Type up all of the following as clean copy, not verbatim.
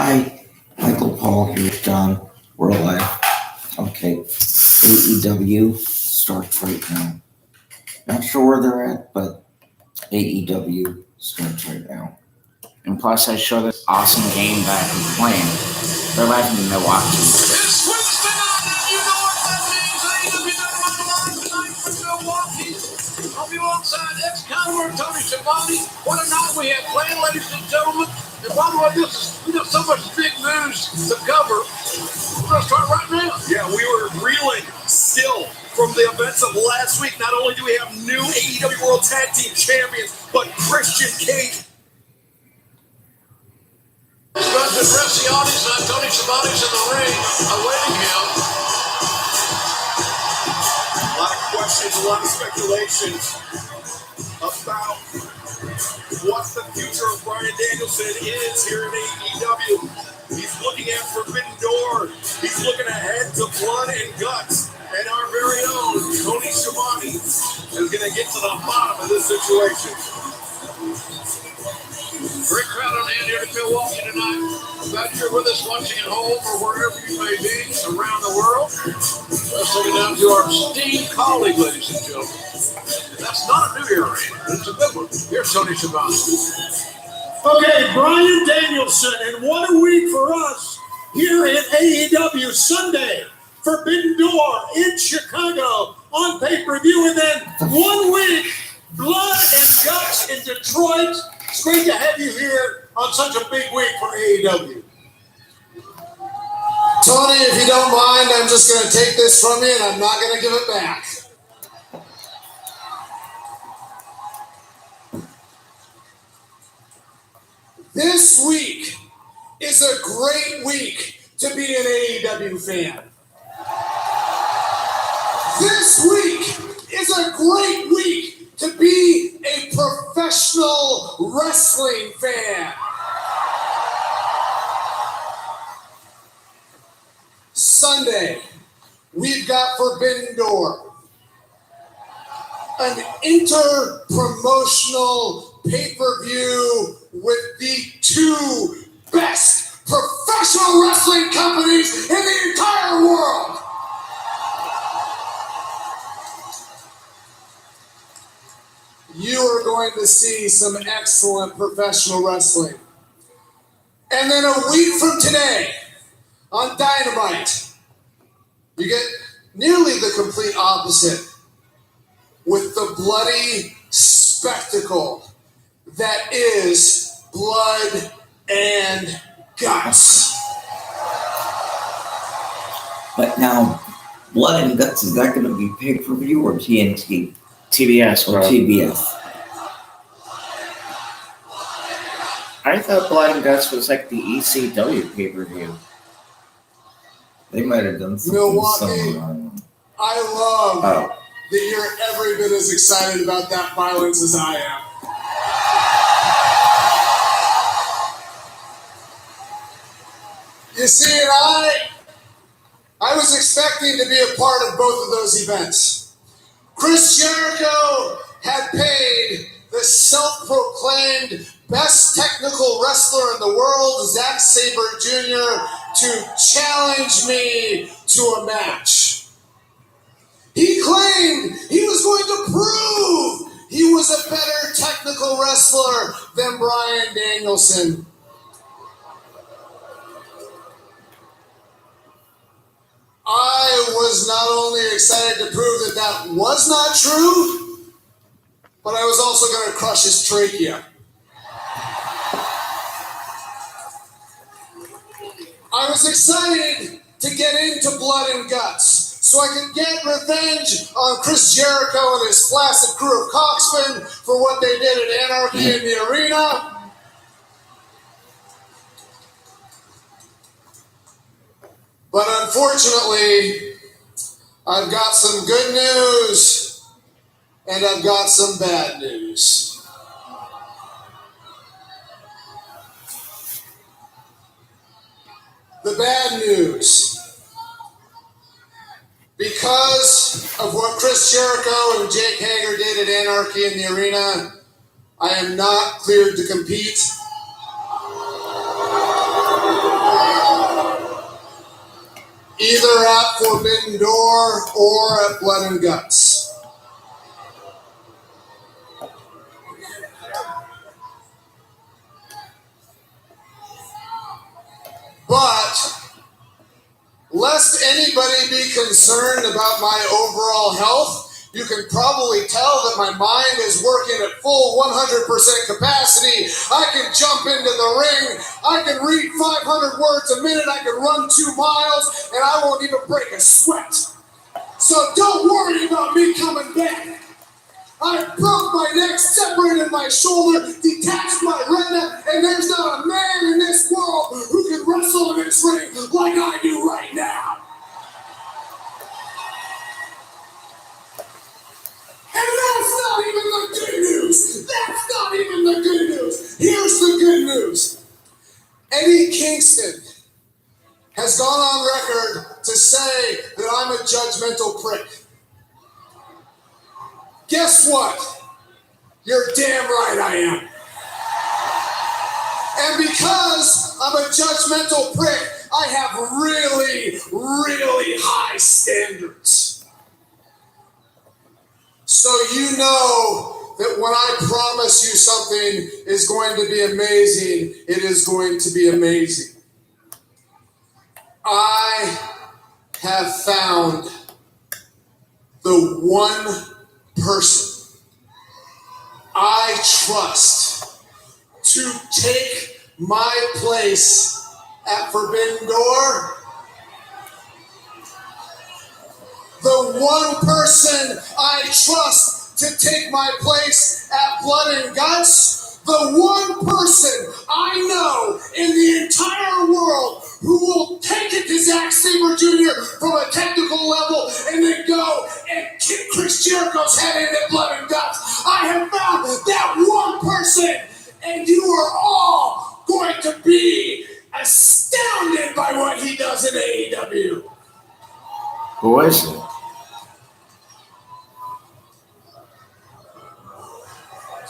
Hi, Michael Paul here, John. We're live. Okay, AEW starts right now. Not sure where they're at, but AEW starts right now. And plus, I showed this awesome game that I'm playing. They're live in Milwaukee. It's Wednesday night, and you know what that means. AEW Dynamite live tonight from Milwaukee. I'll be alongside ex-Conway Tony Schiavone. What a night we have planned, ladies and gentlemen. And by the way, we got so much big news to cover. We're going to start right now. Yeah, we were reeling still from the events of last week. Not only do we have new AEW World Tag Team Champions, but Christian Cage. He's about to address the audience. Tony Schiavone's in the ring, awaiting him. A lot of questions, a lot of speculations about what the future of Bryan Danielson is here in AEW. He's looking at Forbidden Door. He's looking ahead to Blood and Guts. And our very own Tony Schiavone is going to get to the bottom of this situation. Great crowd on hand here in Milwaukee tonight. Glad you're with us watching at home or wherever you may be around the world. Let's take it down to our esteemed colleague, ladies and gentlemen. And that's not a new era, it's a good one. Here's Tony Schiavone. Okay, Bryan Danielson, and what a week for us here at AEW Sunday. Forbidden Door in Chicago on pay-per-view, and then 1 week, Blood and Guts in Detroit. It's great to have you here on such a big week for AEW. Tony, if you don't mind, I'm just going to take this from you, and I'm not going to give it back. This week is a great week to be an AEW fan. This week is a great week to be a professional wrestling fan. Sunday, we've got Forbidden Door, an inter-promotional pay-per-view with the two best professional wrestling companies in the entire world. You are going to see some excellent professional wrestling. And then a week from today, on Dynamite, you get nearly the complete opposite with the bloody spectacle that is Blood and Guts. But now, Blood and Guts, is that going to be pay-per-view or TNT? TBS, Or bro. TBS? I thought Blood and Guts was like the ECW pay-per-view. They might have done something Milwaukee. similar. I love Oh, that you're every bit as excited about that violence as I am. You see, and I was expecting to be a part of both of those events. Chris Jericho had paid the self-proclaimed best technical wrestler in the world, Zack Sabre Jr., to challenge me to a match. He claimed he was going to prove he was a better technical wrestler than Bryan Danielson. I was not only excited to prove that that was not true, but I was also going to crush his trachea. I was excited to get into Blood and Guts so I could get revenge on Chris Jericho and his flaccid crew of cocksmen for what they did at Anarchy in the Arena. But unfortunately, I've got some good news and I've got some bad news. The bad news. Because of what Chris Jericho and Jake Hager did at Anarchy in the Arena, I am not cleared to compete. either at Forbidden Door or at Blood and Guts. But lest anybody be concerned about my overall health, you can probably tell that my mind is working at full 100% capacity. I can jump into the ring. I can read 500 words a minute. I can run 2 miles, and I won't even break a sweat. So don't worry about me coming back. I broke my neck, separated my shoulder, detached my retina, and there's not a man in this world who can wrestle in this ring like I do right now. And that's not even the good news. That's not even the good news. Here's the good news. Eddie Kingston has gone on record to say that I'm a judgmental prick. Guess what? You're damn right I am. And because I'm a judgmental prick, I have really, really high standards. So you know that when I promise you something is going to be amazing, it is going to be amazing. I have found the one person I trust to take my place at Forbidden Door. The one person I trust to take my place at Blood and Guts. The one person I know in the entire world who will take it to Zack Sabre Jr. from a technical level and then go and kick Chris Jericho's head in at Blood and Guts. I have found that one person, and you are all going to be astounded by what he does in AEW. Who is it?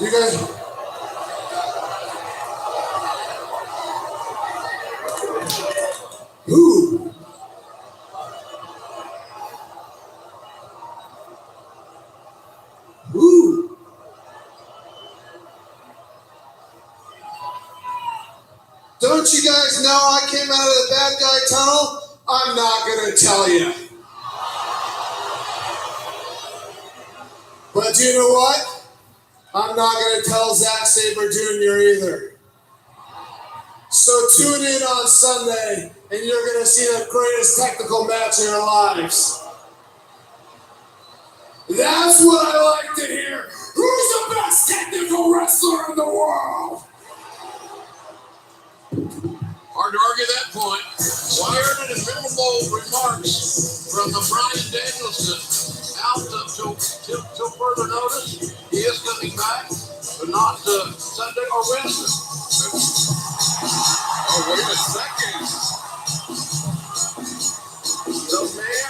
You guys... Who? Who? Don't you guys know I came out of the bad guy tunnel? I'm not going to tell you. But you know what? I'm not going to tell Zack Sabre Jr. either. So tune in on Sunday, and you're going to see the greatest technical match in your lives. That's what I like to hear. Who's the best technical wrestler in the world? Hard to argue that point. Wired and memorable remarks from the Bryan Danielson out till further notice. He is coming back, but not Sunday or Wednesday. Oh, wait a second. The man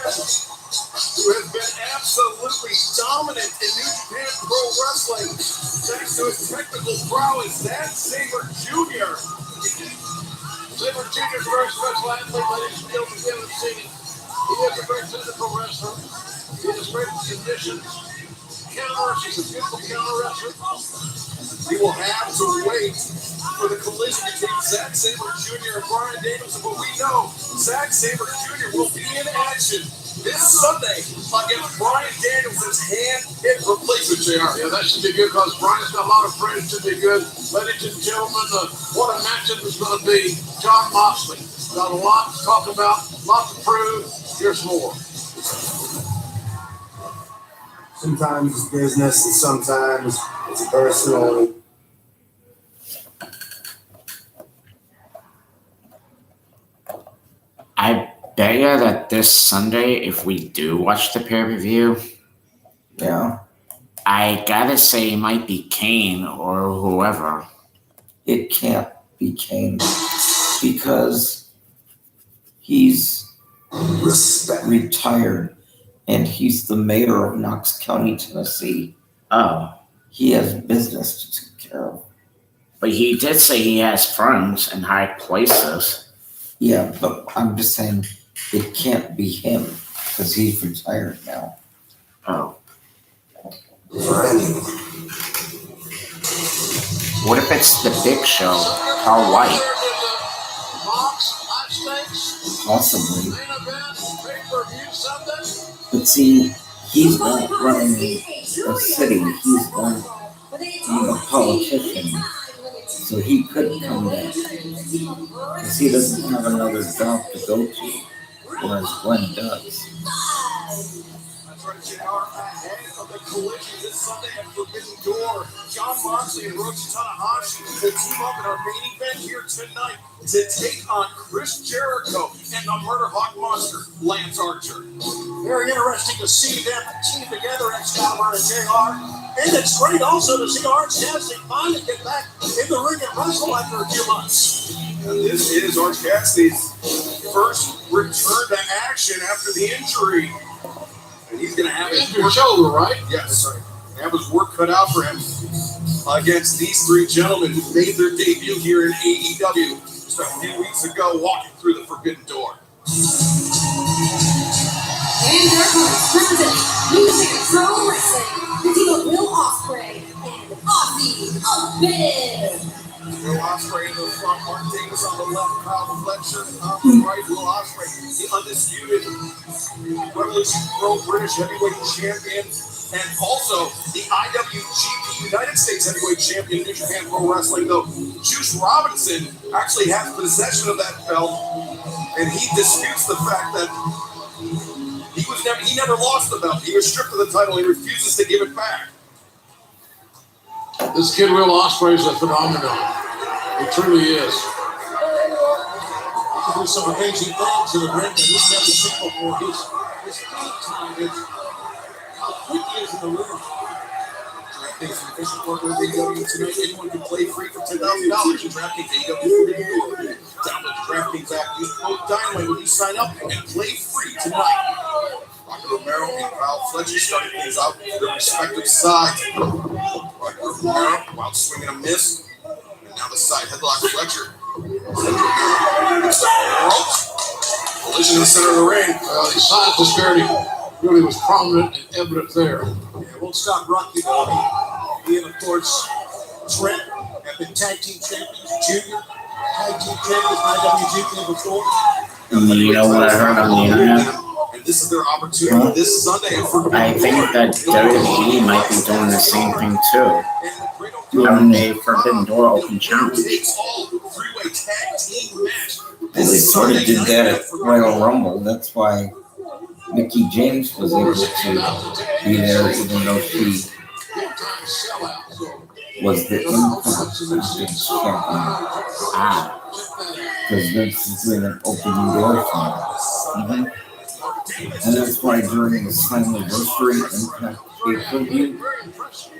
who has been absolutely dominant in New Japan Pro Wrestling thanks to his technical prowess, Zack Sabre Jr. Sabre Jr. is a very special athlete, ladies and gentlemen. You haven't seen him. He is a very technical wrestler. He has great conditions. Counters, he's a beautiful counter wrestler. We will have to wait for the collision between Zack Sabre Jr. and Bryan Danielson, but we know Zack Sabre Jr. will be in action this Sunday against Bryan Danielson's hand-hit replacement, JR. Yeah, that should be good because Bryan's got a lot of friends. Should be good. Ladies and gentlemen, what a match it was going to be. Jon Moxley got a lot to talk about, a lot to prove. Here's more. Sometimes it's business and sometimes it's personal. I bet you that this Sunday, if we do watch the pay-per-view, Yeah, I gotta say it might be Kane or whoever. it can't be Kane because he's retired and he's the mayor of Knox County, Tennessee. Oh, He has business to take care of. but he did say he has friends in high places. Yeah, but I'm just saying it can't be him because he's retired now. Oh. What if it's the Big Show, Paul White? Possibly. But see, he's not running a city. He's not a politician. So he could come back. Because he doesn't have another job to go to. Whereas Glenn does. That's right, JR. Ahead of the collision this Sunday at Forbidden Door, John Moxley and Hiroshi Tanahashi will team up in our main event here tonight to take on Chris Jericho and the Murder Hawk Monster, Lance Archer. Very interesting to see them team together, Excalibur and JR. And it's great also to see Orange Cassidy finally get back in the ring and wrestle after a few months. And this is Orange Cassidy's first return to action after the injury. And he's going to have his shoulder, right? Yes, have his work cut out for him against these three gentlemen who made their debut here in AEW just a few weeks ago, walking through the Forbidden Door. And their opponents representing New Japan Pro Wrestling, the team of Will Ospreay and Ozzy Abyss. Will Ospreay in the front, Mark Davis on the left, Kyle Fletcher on the right. Will Ospreay, the undisputed Revolution Pro British Heavyweight Champion, and also the IWGP United States Heavyweight Champion, New Japan Pro Wrestling. Though Juice Robinson actually has possession of that belt, and he disputes the fact that he never lost the belt. He was stripped of the title. He refuses to give it back. This kid Will Ospreay is a phenomenon. He truly is. He can do some amazing things in the ring, and he's never seen before. His speed time is how quick he is in the ring. DraftKings is an official partner of AEW tonight. Anyone can play free for $10,000 in DraftKings AEW Forbidden Door. Download the DraftKings app, use code Dynamite when you sign up, and play free tonight. Rocky Romero and Kyle Fletcher starting things out for their respective sides. Rocky Romero, while swinging a miss, and now the side headlock Fletcher. Collision in the center of the ring. The side disparity really was prominent and evident there. Yeah, won't stop Rocky though. He and of course Trent have been tag team champions, junior tag team champions, IWGP before. You know what I heard on the internet? And this is their opportunity this Sunday. I think that WWE might be doing the same thing too. Having a Forbidden Door open challenge. Three-way tag team match. Well, they sort of did that at Royal Rumble. That's why Mickie James was able to be there, even though she was the Impact champion. Because Vince is doing an opening door for him. And that's why during the Slammiversary Impact pay-per-view,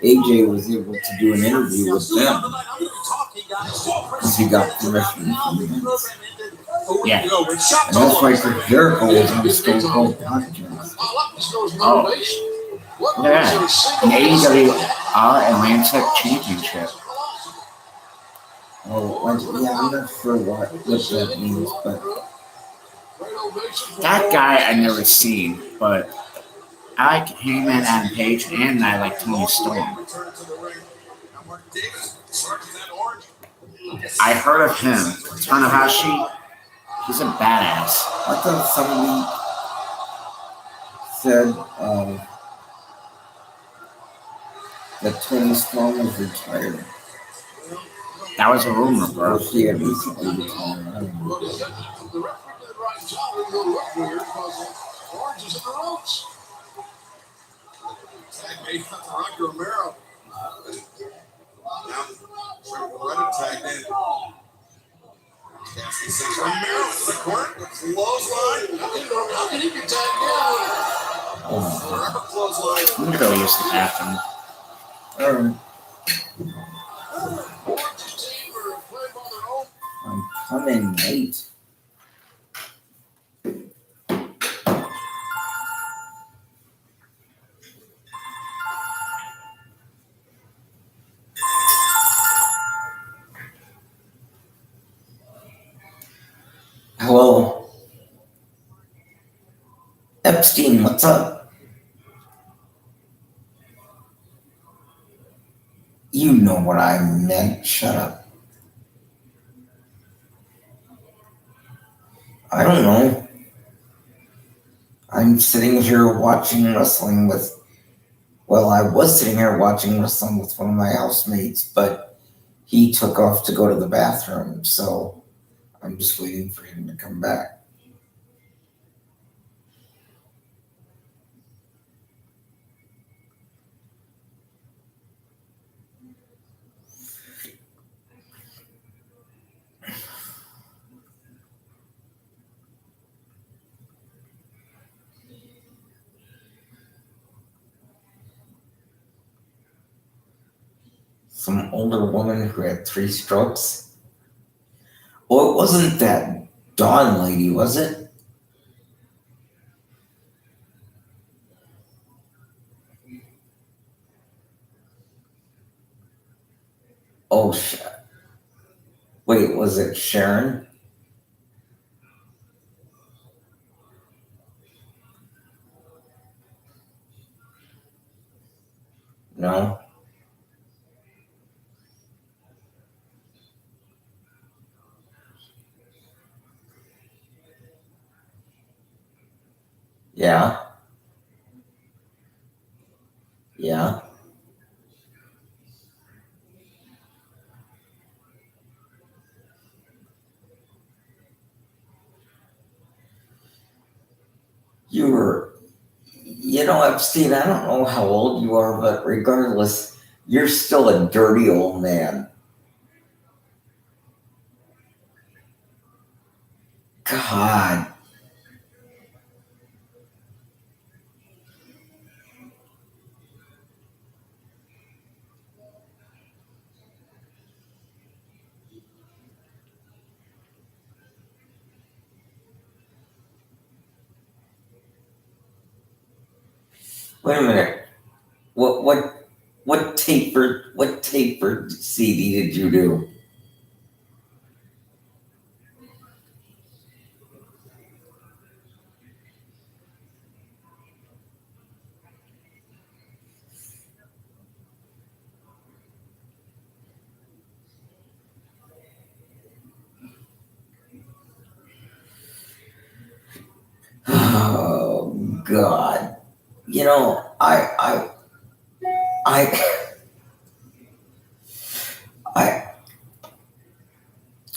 AJ was able to do an interview with them because he got permission from Vince. Yeah. And that's why Chris Jericho was on the Stone Cold podcast. Oh. Yeah. The AEW Atlantic Championship. Oh, yeah, I'm not sure what that means, but That guy I never seen, but I like him and Adam Page, and I like Tony Storm. I heard of him. Tanahashi, he's a badass. I thought somebody said that Tony Storm was retired. That was a rumor, bro. Or she had recently retired. I don't know. The referee did the right job. It will look weird because Orange is in the ropes. Tag made out to Rocky Romero. Now, Reddit tagged in. Cassidy sends Romero to the corner. Clothesline. How can he get tagged down? Forever clothesline. I'm gonna go use the bathroom. Orange's team are playing by their own. I'm coming late. Hello. Epstein, what's up? You know what I meant. Shut up. I don't know. I'm sitting here watching wrestling with, well, I was sitting here watching wrestling with one of my housemates, but he took off to go to the bathroom, so I'm just waiting for him to come back. Some older woman who had 3 strokes. Oh, it wasn't that Dawn lady, was it? Oh, wait, was it Sharon? No. Yeah. Yeah. Epstein, I don't know how old you are, but regardless, you're still a dirty old man. God. Wait a minute. What tapered CD did you do? Oh God. I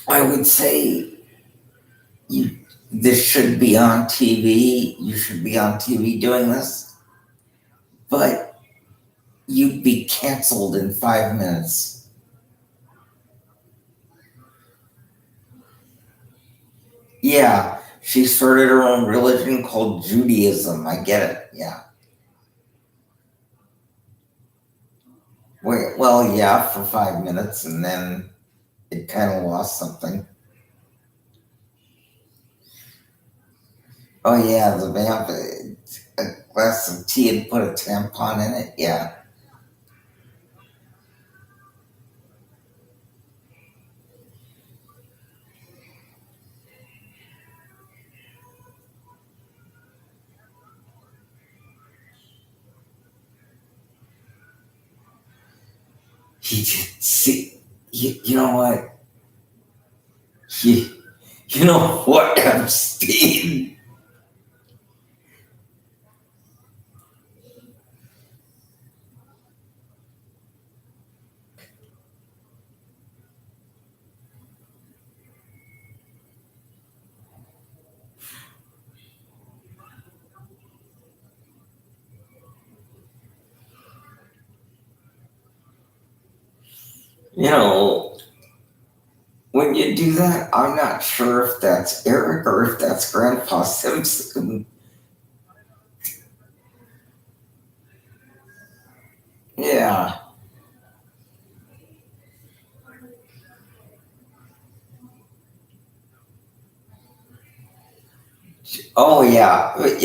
I would say this should be on TV. You should be on TV doing this, but you'd be canceled in 5 minutes. Yeah, she started her own religion called Judaism. I get it. Yeah. Wait, well, yeah, for 5 minutes, and then it kind of lost something. Oh yeah, the vamp, a glass of tea and put a tampon in it. Yeah. You know what? You know what, Epstein? When you do that, I'm not sure if that's Eric or if that's Grandpa Simpson. Yeah. Oh yeah. When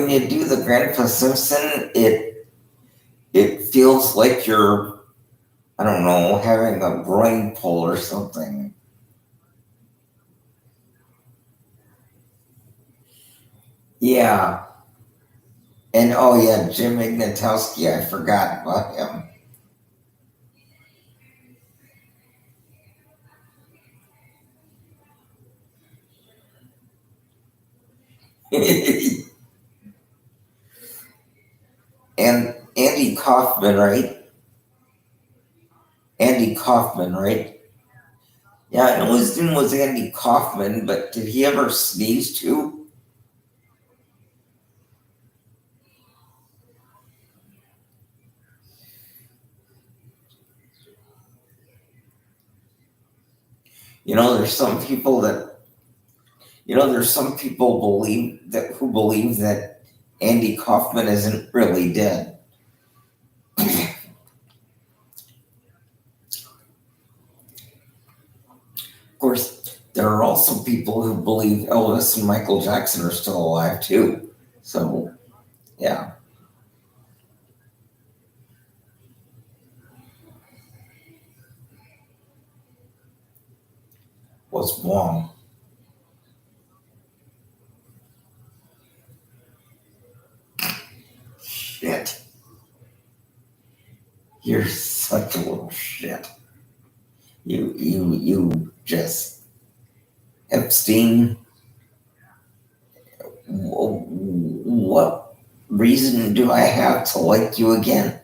you do the Grandpa Simpson, it feels like you're, I don't know, having a brain pull or something. Yeah. And oh yeah, Jim Ignatowski, I forgot about him. And Andy Kaufman, right? Andy Kaufman, right? Yeah, I know his name was Andy Kaufman, but did he ever sneeze too? You know, there's some people that there's some people who believe that Andy Kaufman isn't really dead. Of course, there are also people who believe Elvis and Michael Jackson are still alive too. So, yeah. What's wrong? Shit. You're such a little shit. You just Epstein. What reason do I have to like you again?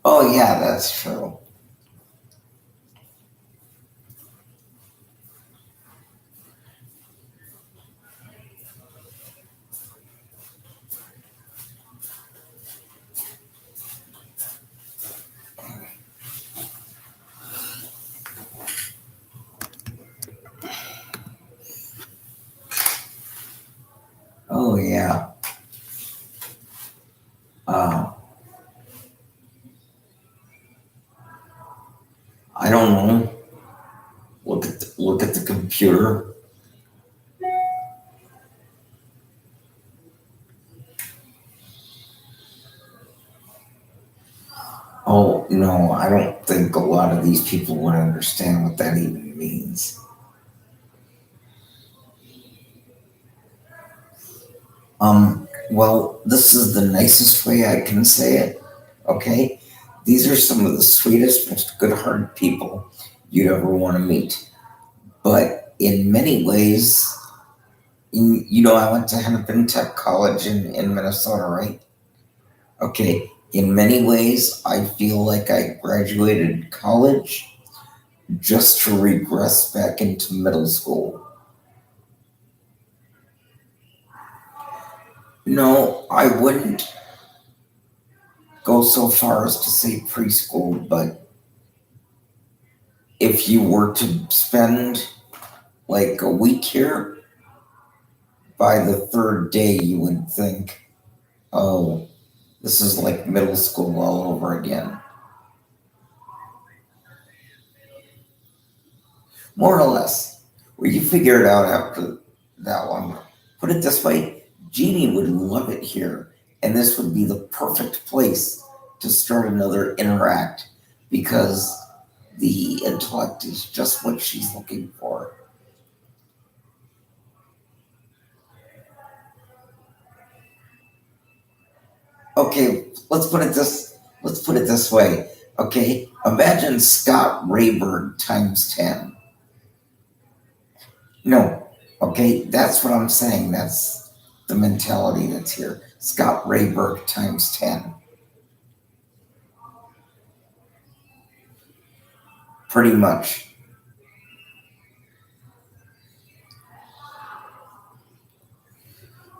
Oh yeah, that's true. Oh yeah. Uh, I don't know. Look at the computer. Oh no, I don't think a lot of these people would understand what that even means. Well, this is the nicest way I can say it. Okay, these are some of the sweetest, most good-hearted people you'd ever want to meet. But in many ways, I went to Hennepin Tech College in Minnesota, right? Okay, in many ways, I feel like I graduated college just to regress back into middle school. No, I wouldn't go so far as to say preschool, but if you were to spend like a week here, by the third day, you would think, oh, this is like middle school all over again. More or less, where you figure it out after that one. Put it this way, Jeannie would love it here, and this would be the perfect place to start another interact because the intellect is just what she's looking for. Okay, let's put it this way. Okay, imagine Scott Rayburn times 10. No, okay, that's what I'm saying. That's the mentality that's here. Scott Rayburn times 10. Pretty much.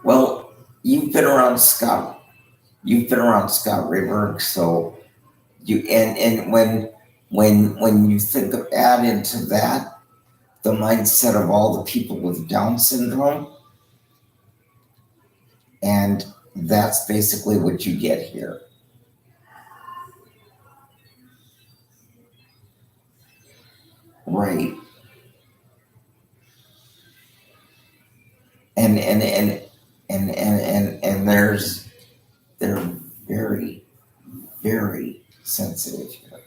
Well, you've been around Scott Rayburn, so and when you add into that the mindset of all the people with Down syndrome, and that's basically what you get here. Right. And they're very, very sensitive here.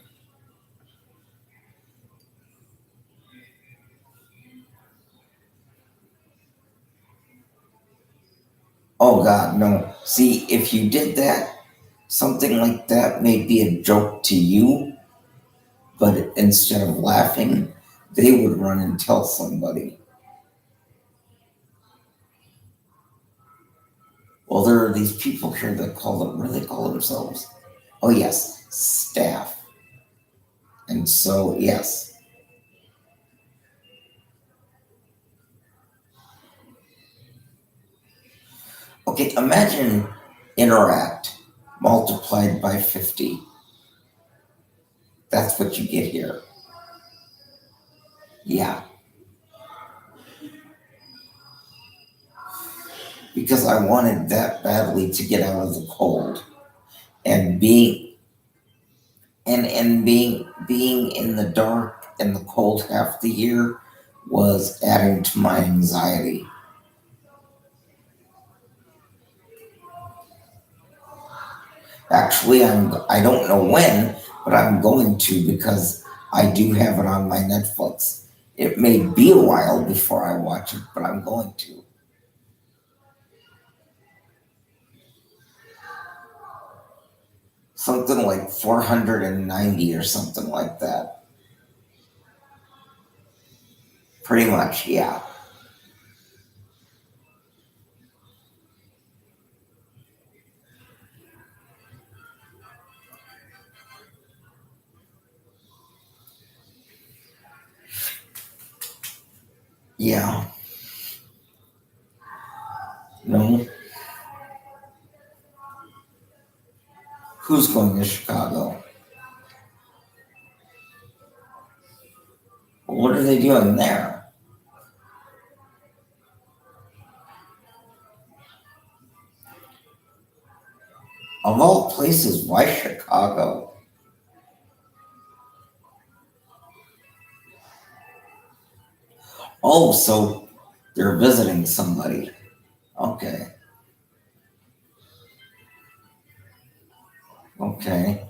Oh God, no. See, if you did that, something like that may be a joke to you, but instead of laughing, they would run and tell somebody. Well, there are these people here that call them, what do they call themselves? Oh yes, staff. And so, yes. Okay, imagine interact multiplied by 50. That's what you get here. Yeah. Because I wanted that badly to get out of the cold. And being in the dark and the cold half the year was adding to my anxiety. Actually, I don't know when, but I'm going to because I do have it on my Netflix. It may be a while before I watch it, but I'm going to. Something like 490 or something like that. Pretty much, yeah. Yeah. No. Who's going to Chicago? What are they doing there? Of all places, why Chicago? Oh, so they're visiting somebody. Okay. Okay.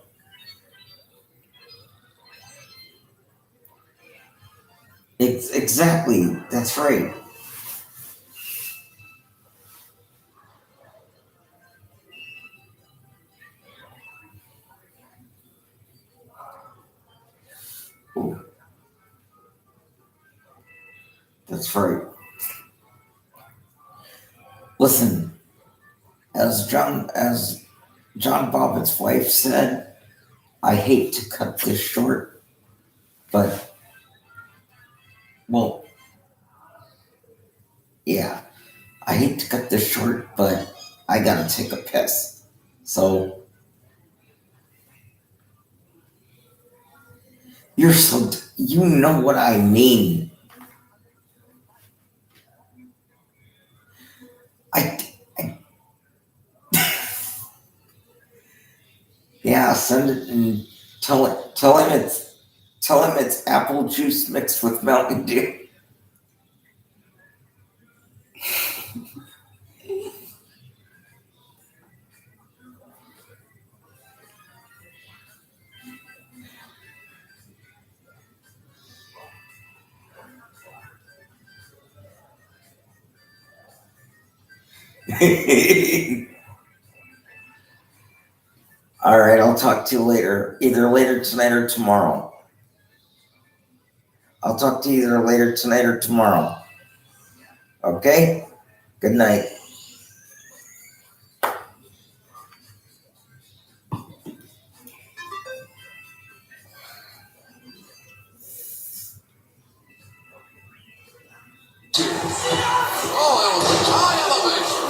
It's exactly. That's right. Ooh, that's right. Listen, as John Bobbitt's wife said, I hate to cut this short, but well, yeah, I hate to cut this short, but I gotta take a piss. So you know what I mean. I yeah, send it and tell him it's apple juice mixed with Mountain Dew. All right, I'll talk to you later, either later tonight or tomorrow. I'll talk to you either later tonight or tomorrow. Okay? Good night. Oh, that was a high elevation.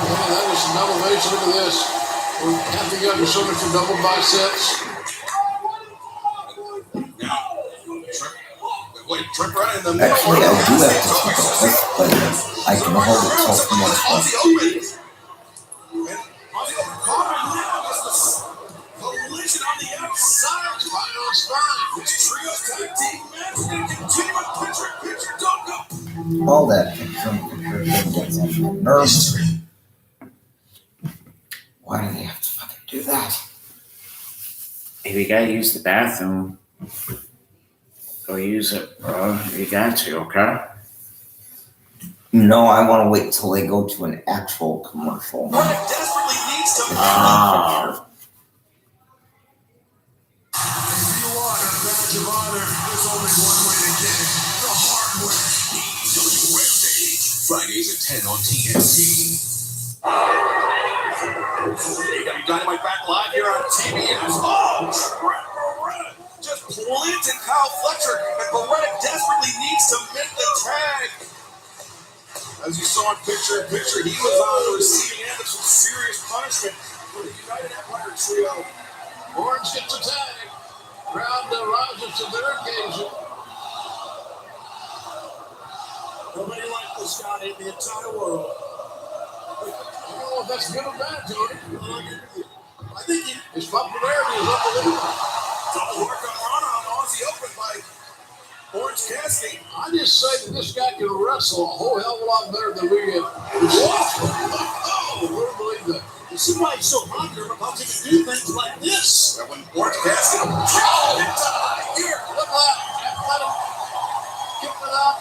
Yeah, that is some elevation. Look at this. After you got your shoulders to double biceps. Wait, trip right in the middle. Actually, I do have to take a piss, but I can hold it till tomorrow. Collision on the outside. Final spine. This trio tag team match is going to continue with picture, don't go. All that picture thing gets on my nerves. Why do they have to fucking do that? If you gotta use the bathroom, go use it, bro. You got to, okay? No, I want to wait till they go to an actual commercial. Brennan desperately needs to Ah. If you want a badge of honor, there's only one way to get it. The hard way. AEW Rampage, Fridays at 10 on TNT. AEW Dynamite back live here on TBS. Oh, Trent Beretta just planted Kyle Fletcher, and Beretta desperately needs to make the tag. As you saw in picture-in-picture, he was on the receiving end of some serious punishment for the United Empire trio. Orange gets a tag. Crowd rises to their occasion. Nobody like this guy in the entire world. I don't know if that's good or bad, Tony. I think His popularity is unbelievable. Double work on Rana on Aussie Open by Orange Cassidy. I just say that this guy can wrestle a whole hell of a lot better than we have. Oh, I wouldn't believe that. you see why he's so popular, because he can do things like this. and when Orange Cassidy into high gear. Look at that. Let him kick it up.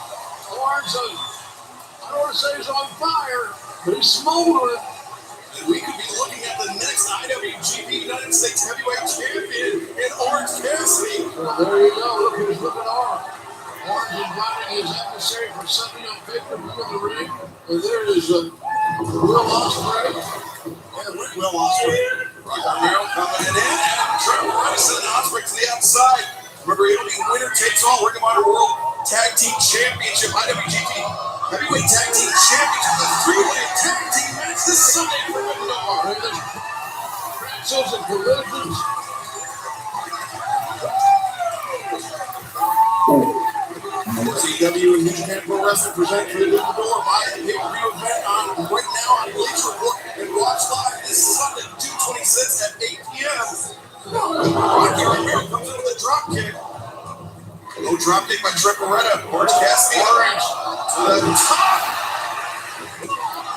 Orange, I don't want to say he's on fire, but he's smoldering. And we could be looking at the next IWGP United States Heavyweight Champion in Orange Cassidy. Well, there you go. Look at his looking arm. Orange inviting his adversary for Sunday on pay-per-view in the ring. And there is Will Ospreay. And Will Ospreay. Rock Romero coming in, and Trevor Rice and Ospreay to the outside. Remember, it'll be winner takes all. Ring of Honor World Tag Team Championship, IWGP Heavyweight Tag Team Championship, the three-way tag team match this Sunday for Window. Fractures and collisions. CW and New Japan Pro Wrestling present for the Door by the pay-per-view event on right now on Bleacher Report and watch live this Sunday, June 26th at 8 p.m. Rocky Romero comes in with a drop kick. No drop kick by Trent Beretta. Orange Cassidy to the top.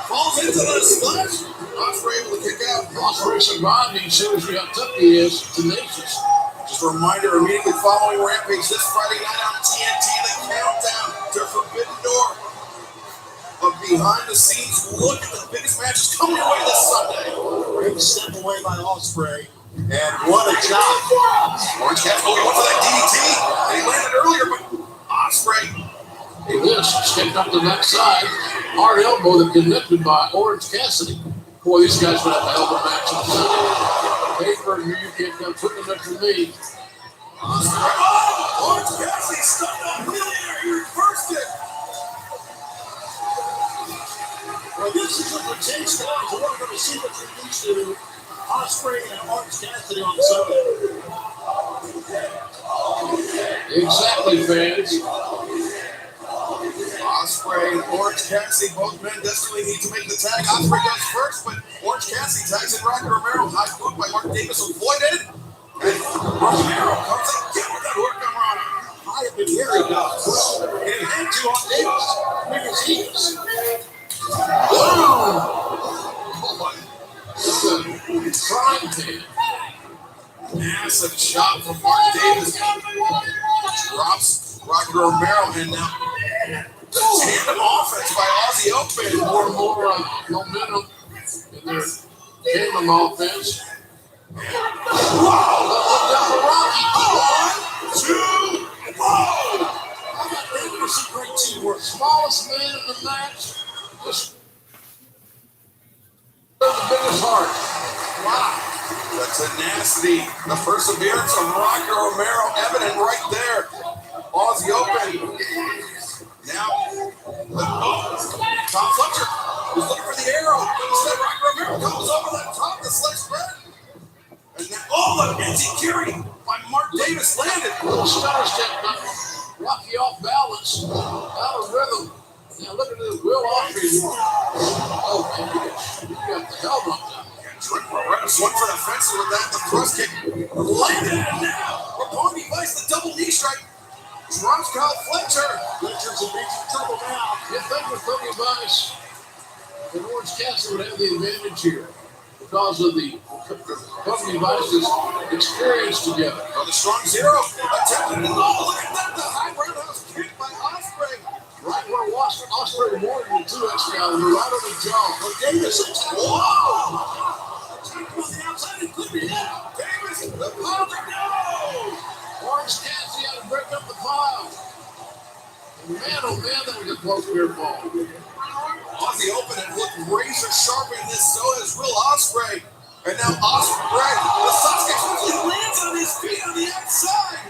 Falls into the splash. Ospreay able to kick out. Ospreay survived. He shows you how tough he is. Tenacious. Just a reminder, immediately following Rampage this Friday night on TNT, the countdown to Forbidden Door. A behind-the-scenes look at the biggest matches coming your way this Sunday. Big step away by Ospreay. And what a job. Orange Cassidy going for that DDT. And he landed earlier, but Ospreay. He is stepped up the backside. Hard elbow that connected by Orange Cassidy. Boy, these guys would have a hell of a match on Sunday. Pay-per-view, you can't come putting it up to me. Oh, Orange Cassidy stuck on millionaire. He reversed it. Well, this is what it takes, guys. We're going to see what you're used to. Ospreay and Orange Cassidy on Sunday. Exactly, fans. Ospreay and Orange Cassidy, both men desperately need to make the tag. Ospreay goes first, but Orange Cassidy tags in Rocky Romero. High foot by Mark Davis avoided. And Romero comes again with that work on Rana. I have been hearing about this. And he had to on Davis. Because he is. Trying to. Massive shot from Mark Davis. Drops Rocky Romero, and now the tandem offense by Aussie Open. More and more momentum in their tandem offense. Wow! Look down for Rocky. 1, 2, whoa! I got ready to see great teamwork. Smallest man in the match. Just the biggest heart. Wow. The tenacity, the perseverance of Rocky Romero evident right there. Aussie Open. Now, Tom Fletcher was looking for the arrow. Instead, Rocky Romero comes over the top of the sledge spread. And now, the anti-carry by Mark Davis landed. Little star step, Rocky off balance, out of rhythm. Now look at this Will Ospreay. Oh, man, you got the helmet up there. Trent Beretta swung for the fence with that. The thrust kick landed, and now Roppongi Vice, the double knee strike, drops Kyle Fletcher. Fletcher's in big trouble now. You'd think with Roppongi Vice and Orange Cassidy would have the advantage here because of the Roppongi Vice's experience together. On the strong zero, attempted it. Oh, look at that, the high roundhouse kick by Ospreay. Right where Osprey more than the 2 Excalibur right on the jaw. But Davis, whoa! Attack on the outside, it could be hit. Davis, the power no! Orange Cassidy had to break up the pile. And man, oh man, that was a close near ball. Aussie Open had looked razor sharp in this, so has Will Ospreay. And now Ospreay, the Sasuke quickly lands on his feet on the outside.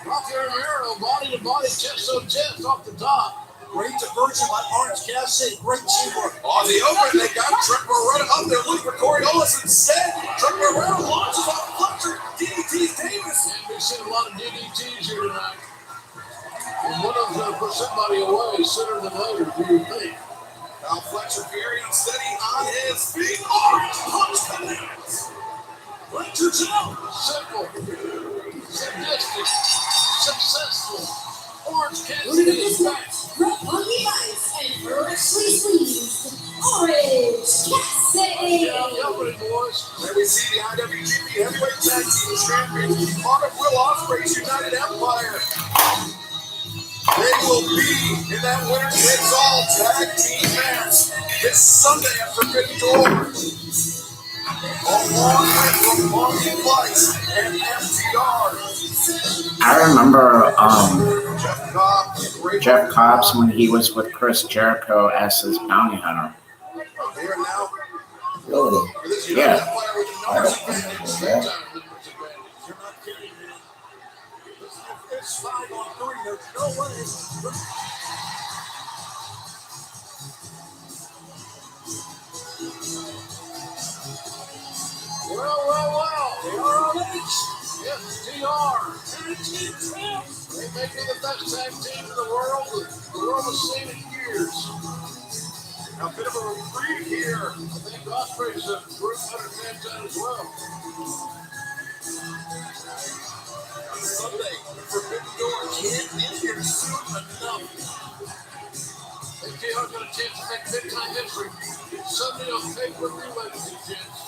Rocky Romero, body to body, chest to chest off the top. Great diversion by Orange Cassidy. Great teamwork. Aussie Open, they got Trent Barretta up there looking for Coriolis instead. Trent Barretta launches off Fletcher, DDT's Davis. And we've seen a lot of DDTs here tonight. And one of them going to put somebody away sooner than later, do you think? Now Fletcher very unsteady on his feet. Orange punch connects. Fletcher's out. Simple. Sadistic. Successful. Orange Look at Cassidy this is one. back. Red on the ice and freshly squeezed Orange Cassidy. Yeah, I'm helping it, boys. Then we see the IWGP Heavyweight Tag Team Champions, part of Will Ospreay's United Empire. They will be in that winner takes all tag team match this Sunday at Forbidden Door. Along with Marty Weiss and FTR. I remember Jeff Cobb, great Jeff Cobbs when he was with Chris Jericho as his bounty hunter. They are now Really? for this United Yeah. Empire with the I numbers don't advantage. remember that. You're not kidding me. It's 5-on-3. There's no way. Well. ROH. FTR. Tag team champs. They may be the best tag team in the world. The world has seen in years. Now, a bit of a reprieve here. I think Osprey's a group understands that as well. On Sunday, Forbidden Door can't end here soon enough. FTR got a chance to make big time history. Sunday on pay-per-view, ladies and gents.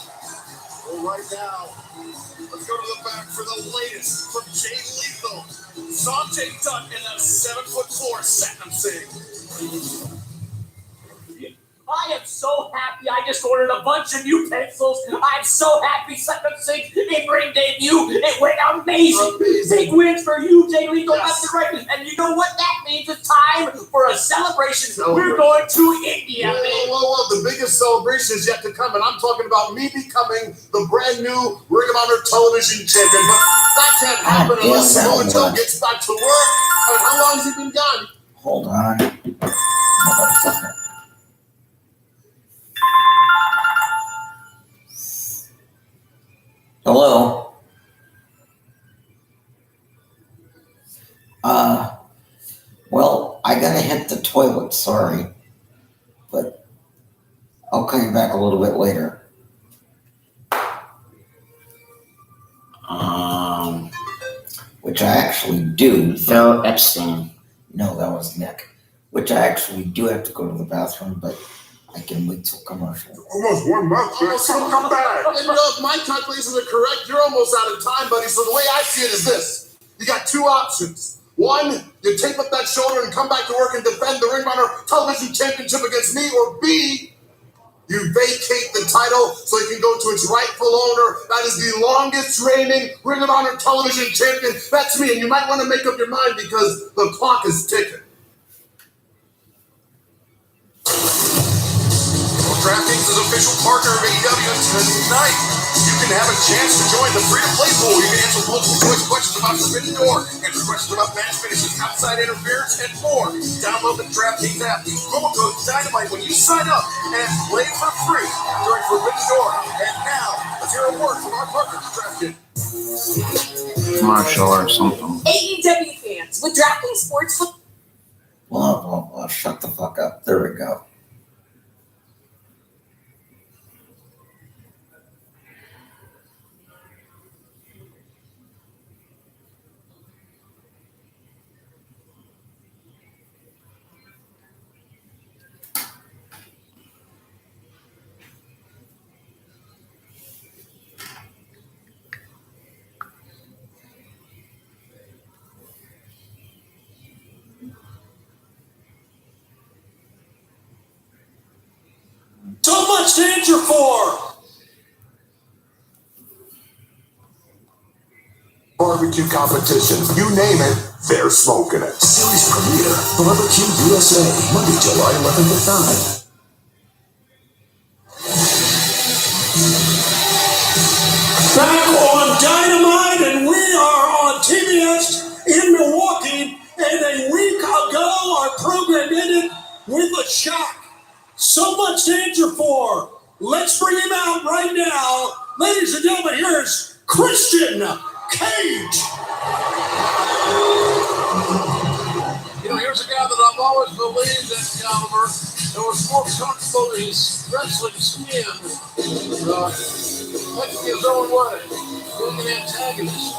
Well, right now, let's go to the back for the latest from Jay Lethal. Sanjay Dutt in that 7'4" Satnam Singh. I am so happy I just ordered a bunch of new pencils. I'm so happy Satnam Singh in-ring debut. It went amazing. Big wins for you, Jay Lethal, left and right. And you know what that means? It's time for a celebration. We're going to India, man. Whoa. The biggest celebration is yet to come, and I'm talking about me becoming the brand new Ring of Honor television champion. But that can't happen unless Mojo gets back to work. How long has he been gone? Hold on. Motherfucker. Hello? Well, I gotta hit the toilet, sorry. But I'll call you back a little bit later. Which I actually do. Phil Epstein. No, that was Nick. Which I actually do have to go to the bathroom, but I can wait till commercial. Almost 1 month. So come back. And if my calculations are correct, you're almost out of time, buddy. So the way I see it is this. You got two options. One, you tape up that shoulder and come back to work and defend the Ring of Honor Television Championship against me. Or B, you vacate the title so it can go to its rightful owner. That is the longest reigning Ring of Honor Television Champion. That's me. And you might want to make up your mind because the clock is ticking. DraftKings is official partner of AEW, and tonight you can have a chance to join the free-to-play pool. You can answer multiple choice questions about Forbidden Door, answer questions about match finishes, outside interference, and more. Download the DraftKings app. Use promo code Dynamite when you sign up and play for free during Forbidden Door. And now, let's hear a word from our partners, DraftKings. Marshall or something. AEW fans, with DraftKings Sportsbook. Blah, blah, blah. Shut the fuck up. There we go. much to answer for. Barbecue competition, you name it, they're smoking it. Series premiere, Barbecue USA, Monday, July 11th at 9. Back on Dynamite, and we are on TBS in Milwaukee. And a week ago, our program ended with a shock. So much to answer for. Let's bring him out right now. Ladies and gentlemen, here's Christian Cage. You know, here's a guy that I've always believed that caliber that was more comfortable in his wrestling skin, making his own way, being an antagonist.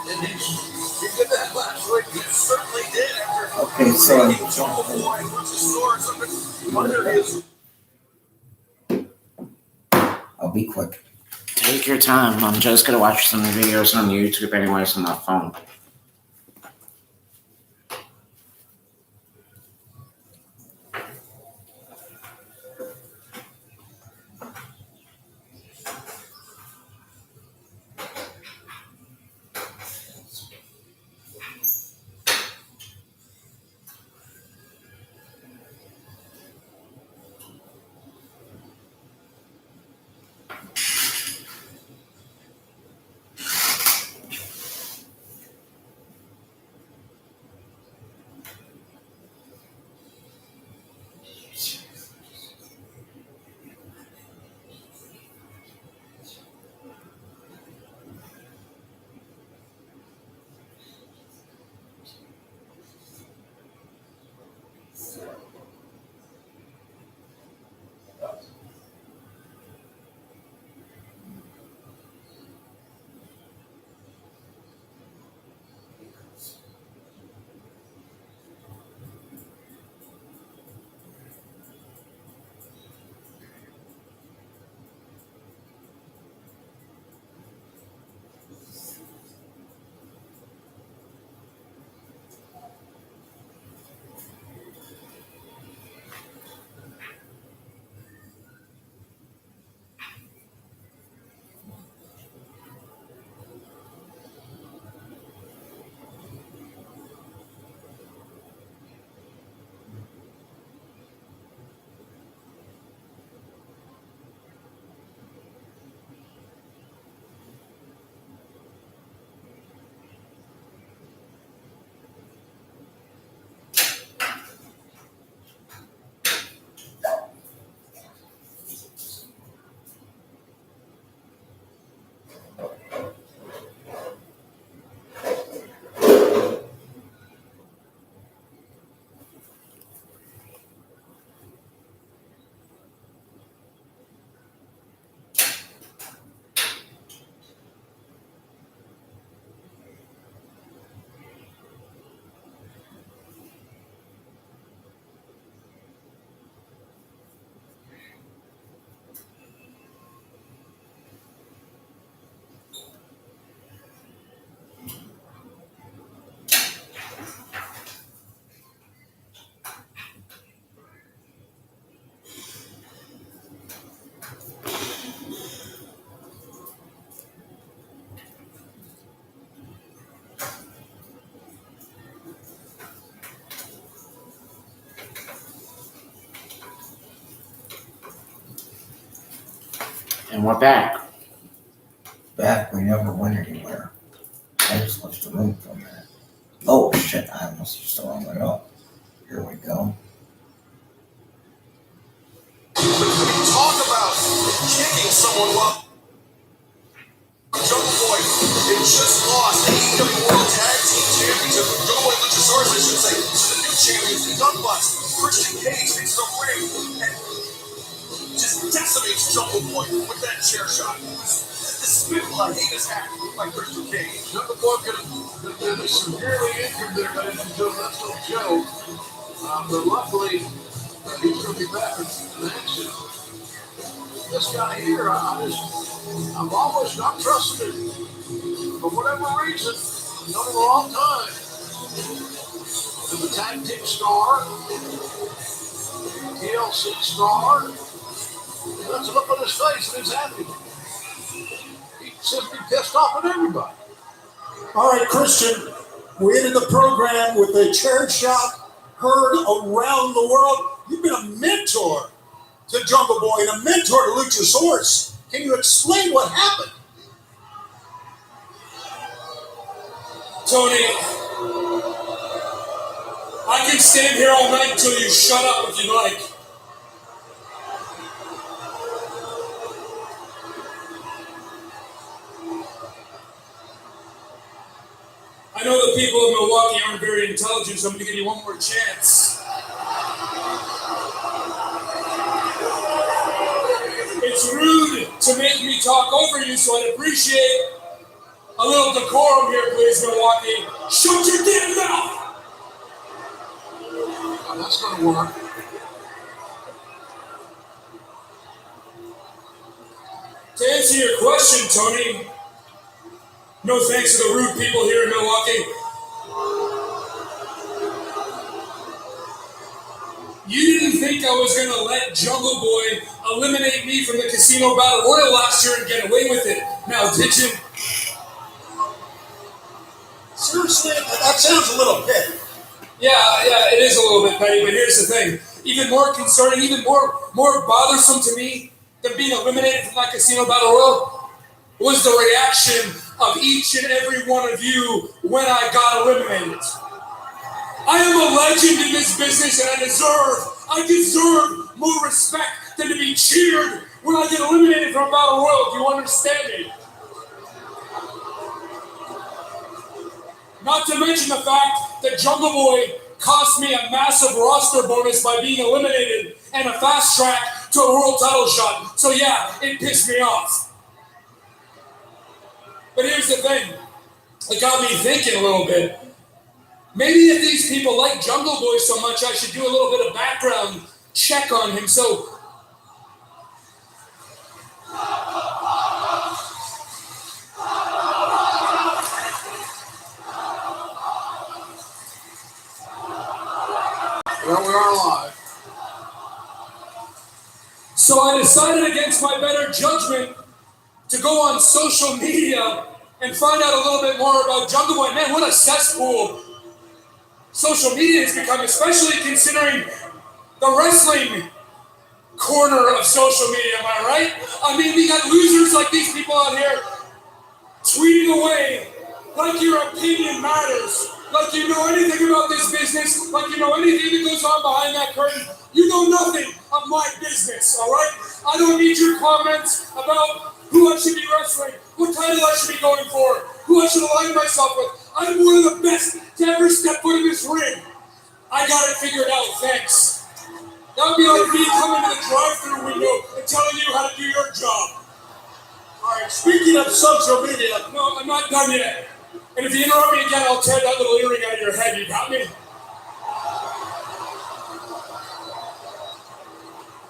And he did that last week. He certainly did after Okay, so Jungle Boy puts his swords under his. I'll be quick. Take your time. I'm just gonna watch some videos on YouTube anyways on my phone. And we're back. Back, we never went anywhere. I just left the room for a minute. Oh shit, I must have still it up. Here we go. Talk about kicking someone while Jungle Boy had just lost the AEW World Tag Team Championship. Jungle Boy Luchasaurus, I should say, to the new champions, the Young Bucks. Christian Cage hits the ring and just decimates Jungle Boy with that chair shot. The spittle I hate his hat by Christian Cage. Jungle Boy could have been severely injured there, ladies and gentlemen. That's no joke. But luckily, he's going to be back in action. This guy here, I've always not trusted him. For whatever reason, done it a long time. And the tag team star, TLC star, the look on his face and he's happy. He seems to be pissed off at everybody. All right, Christian, we ended the program with a chair shot heard around the world. You've been a mentor to Jungle Boy and a mentor to Luchasaurus. Can you explain what happened? Tony, I can stand here all night until you shut up if you like. I know the people of Milwaukee aren't very intelligent, so I'm going to give you one more chance. It's rude to make me talk over you, so I'd appreciate a little decorum here, please, Milwaukee. Shut your damn mouth! Now, that's going to work. To answer your question, Tony, no thanks to the rude people here in Milwaukee. You didn't think I was going to let Jungle Boy eliminate me from the Casino Battle Royal last year and get away with it. Now, did you? Seriously, that sounds a little petty. Yeah, it is a little bit petty, but here's the thing. Even more concerning, even more bothersome to me than being eliminated from that Casino Battle Royal was the reaction of each and every one of you when I got eliminated. I am a legend in this business and I deserve more respect than to be cheered when I get eliminated from a Battle Royal. Do you understand me? Not to mention the fact that Jungle Boy cost me a massive roster bonus by being eliminated and a fast track to a world title shot. So yeah, it pissed me off. But here's the thing. It got me thinking a little bit. Maybe if these people like Jungle Boy so much, I should do a little bit of background check on him. So Well, we are live. So I decided against my better judgment to go on social media and find out a little bit more about Jungle Boy. Man, what a cesspool social media has become, especially considering the wrestling corner of social media, am I right? I mean, we got losers like these people out here tweeting away like your opinion matters, like you know anything about this business, like you know anything that goes on behind that curtain. You know nothing of my business, all right? I don't need your comments about who I should be wrestling, what title I should be going for, who I should align myself with. I'm one of the best to ever step foot in this ring. I got it figured out, thanks. That would be like me coming to the drive-thru window and telling you how to do your job. All right, speaking of social media, No, I'm not done yet. And if you interrupt me again, I'll tear that little earring out of your head. You got me?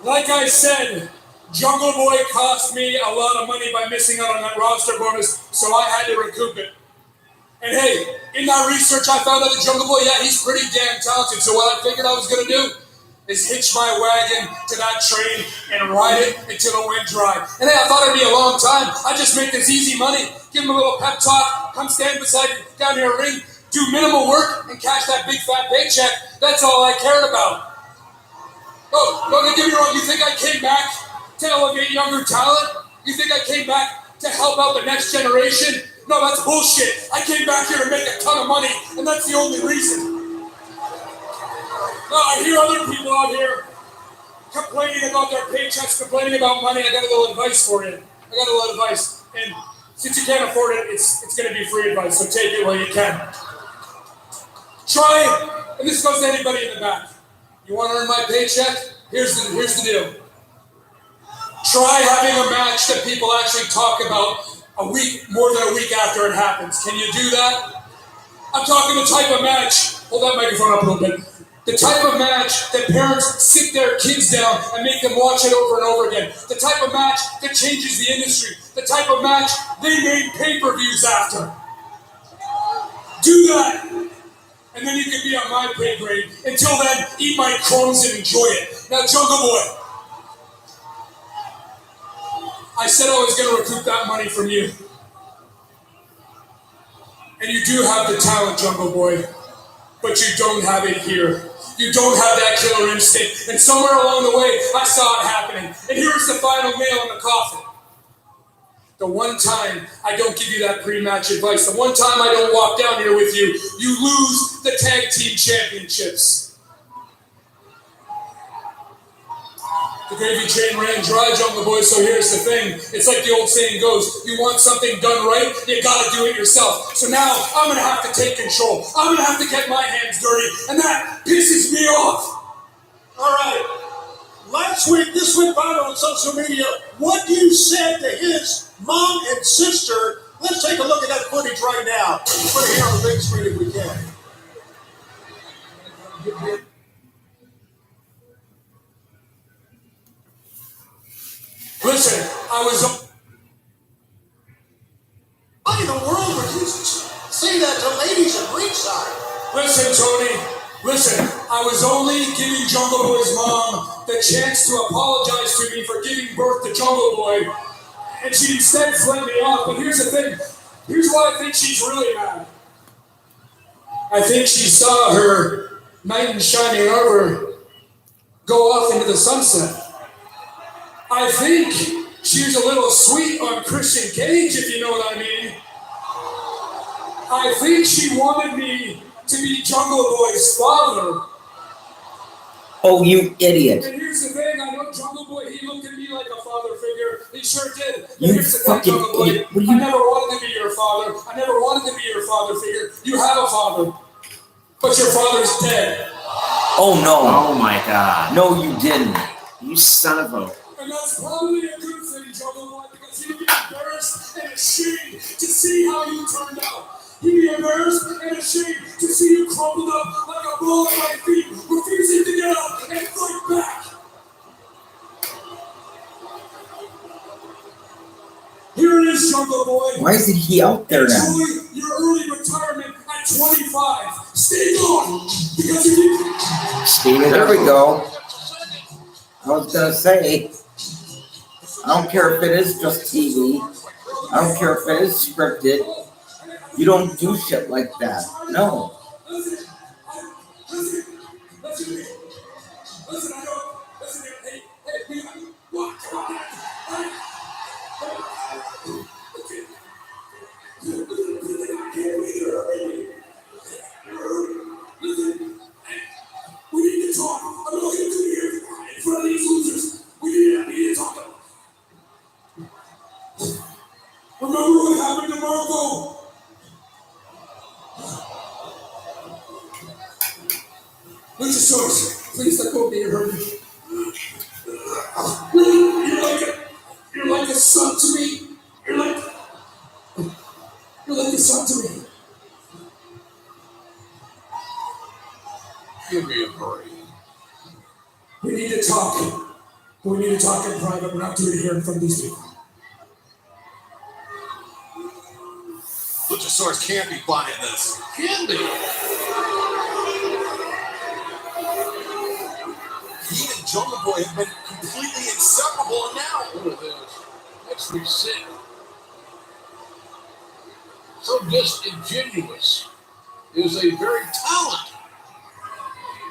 Like I said, Jungle Boy cost me a lot of money by missing out on that roster bonus, so I had to recoup it. And hey, in that research, I found out that Jungle Boy, yeah, he's pretty damn talented. So what I figured I was going to do is hitch my wagon to that train and ride it until it went dry. And hey, I thought it'd be a long time. I just make this easy money, give him a little pep talk, come stand beside me down here ring, do minimal work, and cash that big fat paycheck. That's all I cared about. Oh, don't get me wrong. You think I came back to elevate younger talent? You think I came back to help out the next generation? No, that's bullshit. I came back here to make a ton of money, and that's the only reason. No, I hear other people out here complaining about their paychecks, complaining about money. I got a little advice for you. I got a little advice. And since you can't afford it, it's going to be free advice, so take it while you can. Try, and this goes to anybody in the back. You want to earn my paycheck? Here's the deal. Try having a match that people actually talk about more than a week after it happens. Can you do that? I'm talking the type of match. Hold that microphone up a little bit. The type of match that parents sit their kids down and make them watch it over and over again. The type of match that changes the industry. The type of match they made pay-per-views after. Do that. And then you can be on my pay grade. Until then, eat my crumbs and enjoy it. Now, Jungle Boy, I said I was going to recoup that money from you. And you do have the talent, Jungle Boy, but you don't have it here. You don't have that killer instinct. And somewhere along the way, I saw it happening. And here's the final nail in the coffin. The one time I don't give you that pre-match advice, the one time I don't walk down here with you, you lose the tag team championships. The gravy train ran dry, Jungle Boy, so here's the thing. It's like the old saying goes, you want something done right, you gotta do it yourself. So now I'm gonna have to take control. I'm gonna have to get my hands dirty, and that pisses me off. All right. Last week, this went viral on social media. What you said to his mom and sister. Let's take a look at that footage right now. Put it here on the big screen if we can. Listen, I was... Why in the world would you say that to ladies at ringside? Listen, Tony. Listen, I was only giving Jungle Boy's mom the chance to apologize to me for giving birth to Jungle Boy. And she instead fled me off. But here's the thing. Here's why I think she's really mad. I think she saw her knight in shining armor go off into the sunset. I think she was a little sweet on Christian Cage, if you know what I mean. I think she wanted me to be Jungle Boy's father. Oh, you idiot. And here's the thing, I know Jungle Boy, he looked at me like a father figure. He sure did. But You here's the thing, fucking Jungle Boy, idiot. What are I you... never wanted to be your father. I never wanted to be your father figure. You have a father. But your father's dead. Oh, no. Oh my God. No, you didn't. You son of a... And that's probably a good thing, Jungle Boy, because you'd be embarrassed and ashamed to see how you turned out. You'd be embarrassed and ashamed to see you crumpled up like a ball at my feet, refusing to get up and fight back. Here it is, Jungle Boy. Why isn't he out there now? Enjoy your early retirement at 25. Stay gone, because if you... Stay There we go. I was gonna say, I don't care if it is just TV. I don't care if it is scripted. You don't do shit like that. No. Listen, I don't, listen, hey, what? Listen, we need to talk. I'm not going to be here in front of these losers. We need to talk. Remember what happened to Marco? Luchasaurus, please let go of me, you're hurting me. You're like a son to me. You're like a son to me. Give me a break. We need to talk. We need to talk in private. We're not doing it here in front of these people. Luchasaurus can't be buying this. Can be. He and Jungle Boy have been completely inseparable, and now Look at this. Makes me sick. So disingenuous is a very talented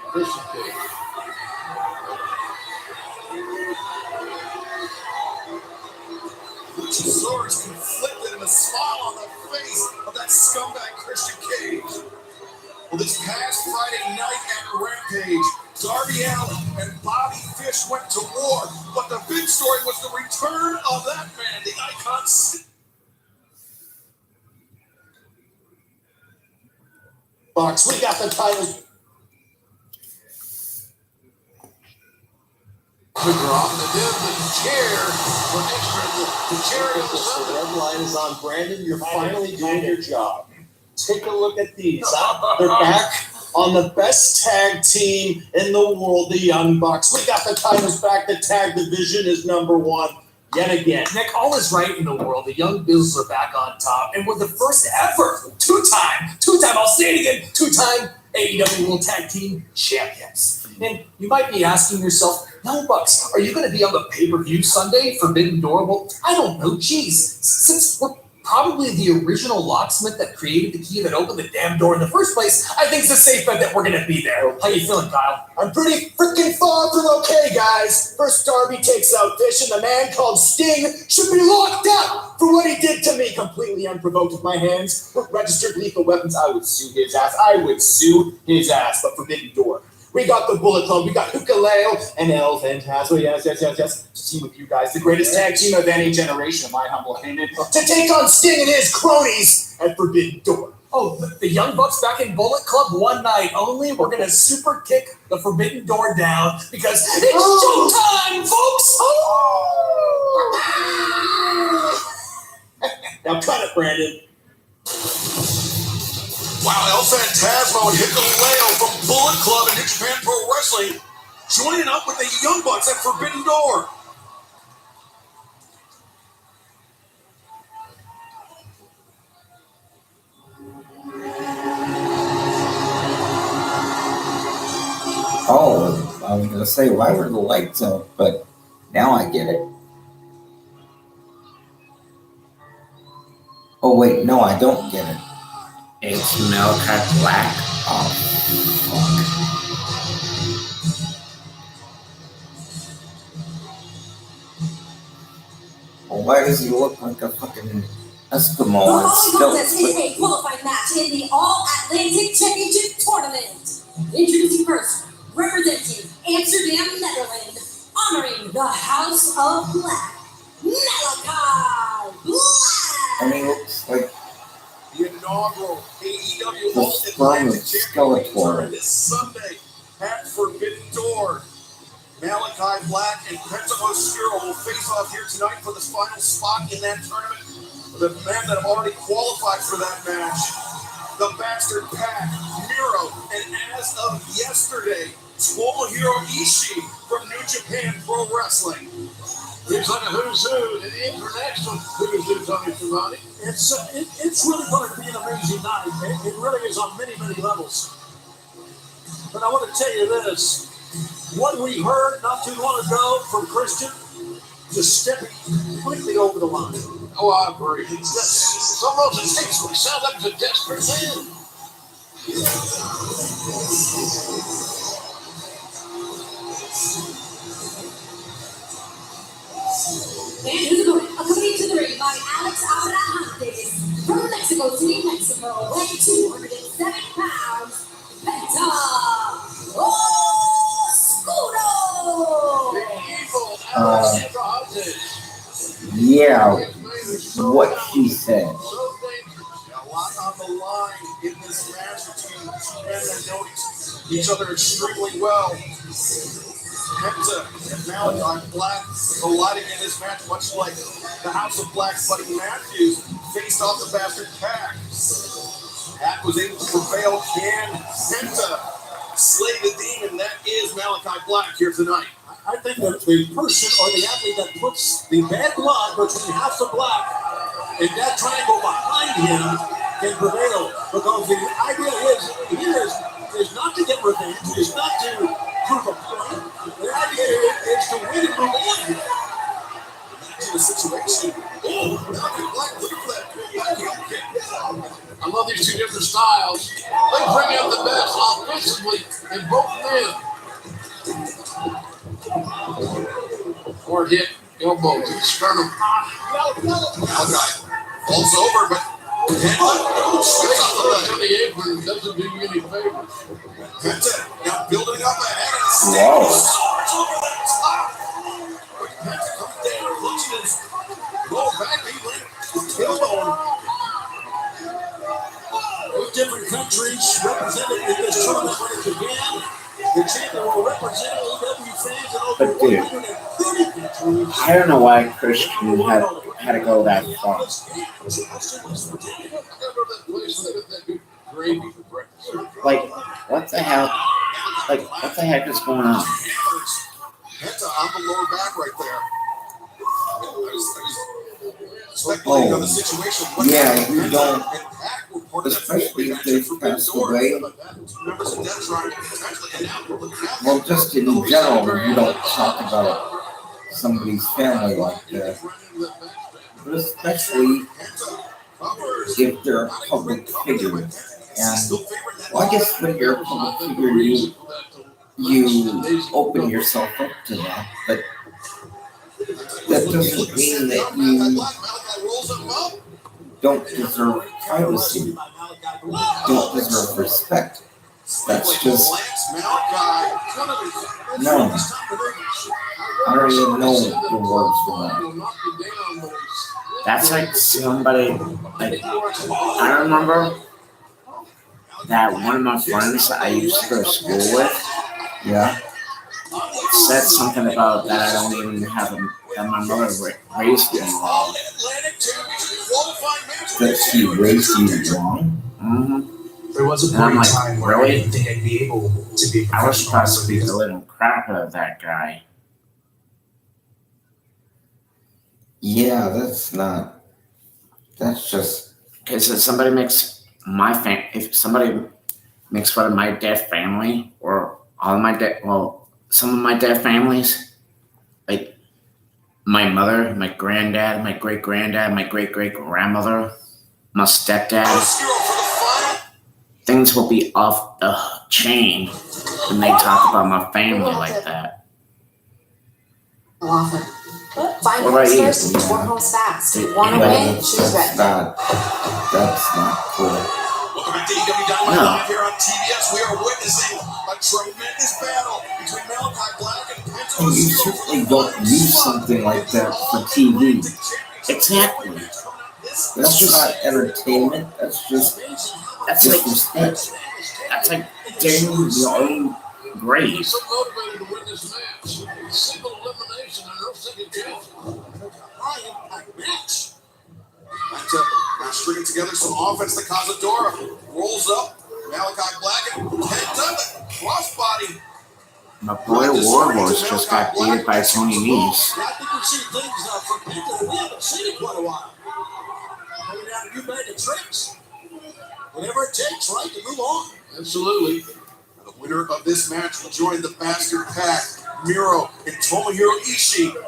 Christian Cage. Luchasaurus conflicted and a smile on the face of that scumbag Christian Cage. Well, this past Friday night at Rampage, Darby Allin and Bobby Fish went to war, but the big story was the return of that man, the icon. Box, we got the title. Dropping the chair for extra. The cherry on the The sundae. red line is on. Brandon, you're finally doing your job. Take a look at these. They're back on the best tag team in the world, the Young Bucks. We got the titles back. The tag division is number one yet again. Nick, all is right in the world. The Young Bills are back on top, and we're the first ever two-time, I'll say it again, two-time AEW World Tag Team Champions. And you might be asking yourself, Young Bucks, are you going to be on the pay-per-view Sunday, Forbidden Door? Well, I don't know. Geez, since we're probably the original locksmith that created the key that opened the damn door in the first place, I think it's a safe bet that we're going to be there. How you feeling, Kyle? I'm pretty freaking far from okay, guys. First Darby takes out Fish, and the man called Sting should be locked up for what he did to me, completely unprovoked with my hands with registered lethal weapons. I would sue his ass. But Forbidden Door. We got the Bullet Club, we got Ukulele and El Fantasma. Yes. To team with you guys, the greatest tag team of any generation, in my humble opinion, to take on Sting and his cronies at Forbidden Door. Oh, the Young Bucks back in Bullet Club one night only. We're going to super kick the Forbidden Door down because it's showtime, folks! Now cut it, Brandon. Wow, El Fantasma and Hikuleo from Bullet Club and New Japan Pro Wrestling joining up with the Young Bucks at Forbidden Door. Oh, I was gonna say, why were the lights up? But now I get it. Oh wait, no, I don't get it. It's Malachi Black. Oh, fuck. Well, why does he look like a fucking Eskimo on The following contest is stilts? a qualifying match in the All-Atlantic Championship Tournament. Introducing first, representing Amsterdam, Netherlands, honoring the House of Black, Malachi Black. And he looks like The inaugural AEW the sperm of All-Atlantic Championship Skeletor. Tournament this Sunday at Forbidden Door. Malachi Black and Penta Oscuro will face off here tonight for the final spot in that tournament. The men that have already qualified for that match, the Bastard Pack, Miro, and as of yesterday, Tomohiro Ishii from New Japan Pro Wrestling. It's like a who's who, an international who's who, Tony Schiavone. It's really going to be an amazing night. It really is on many levels. But I want to tell you this. What we heard not too long ago from Christian, just stepping completely over the line. Oh, I agree. It's almost a takes me. Sounds like it's a desperate man. And who's going? Accompanied to the ring by Alex Abrahantes from Mexico City, Mexico, weighing 207 pounds, Penta Oscuro. Evil Alex Abrahantes. Yeah, what she said. So dangerous. A lot on the line in this match between two men that know each other extremely well. Penta and Malachi Black colliding in this match, much like the House of Black's Buddy Matthews faced off the Bastard Pack. Pack was able to prevail. Can Penta slay the demon that is Malachi Black here tonight? I think that the person or the athlete that puts the bad blood between House of Black and that triangle behind him can prevail. Because the idea is not to get revenge, is not to prove a point. The idea is to win and move on. To the situation. Oh, Malachi Black, look at that back heel kick. I love these two different styles. They bring out the best offensively in both men. Or hit elbow to the sternum. Malachi falls over, but switch off the apron doesn't do you any favors. Penta now building up ahead of the stage. Over the top. Penta comes down, looks at his lower back, he landed his tailbone. With different countries represented in this tournament when it began, the champion will represent AEW fans in over But dude, 130 countries. I don't know why Christian had to go that far. Like, what the hell? Like, what the heck is going on? Penta on the lower back right there. Speculating on the situation. Yeah, you don't. And Pac were especially if they've passed away. Members of Death Tribe potentially and Well, just in general, you don't talk about somebody's family like that. But especially if they're a public figure. And, well, I guess when you're a public figure, you open yourself up to that. But that doesn't mean that you don't deserve privacy, don't deserve respect. That's just, no. I don't even know the words for that. That's like somebody, like, I remember that one of my friends that I used to go to school with, yeah, said something about that I don't even have that my mother raised me wrong. That she raised you wrong? Mm-hmm. There was a And I'm point in like, time where I really? didn't think I'd be able to be a I was professional supposed to be athlete. the little crap out of that guy. Yeah, that's just, Because if somebody makes if somebody makes fun of my dead family or all my some of my dead families, like my mother, my granddad, my great granddad, my great great grandmother, my stepdad, things will be off the chain when they talk about my family like that. Often. Find What about homes you? first and tour homes fast. Yeah. Want to well, win? Choose that's Red. not cool. Welcome to AEW Dynamite No. Live here on TBS. We are witnessing a tremendous battle between Malachi Black and Penta And you Oscuro. certainly don't use something like that for TV. Exactly. That's not entertainment. That's just disrespect. That's like digging your own grave. So motivated to win this match. Single elimination and no second chance. High impact match. Now stringing together some offense. The Cazadora rolls up. Malachi Black and Penta, crossbody. My boy Warhorse just got beat by Tony Nese. I think we've seen things from Penta that we haven't seen in quite a while. Coming down to new bag of tricks. Whatever it takes, right, to move on. Absolutely. The winner of this match will join the Bastard Pack, Miro and Tomohiro Ishii, to be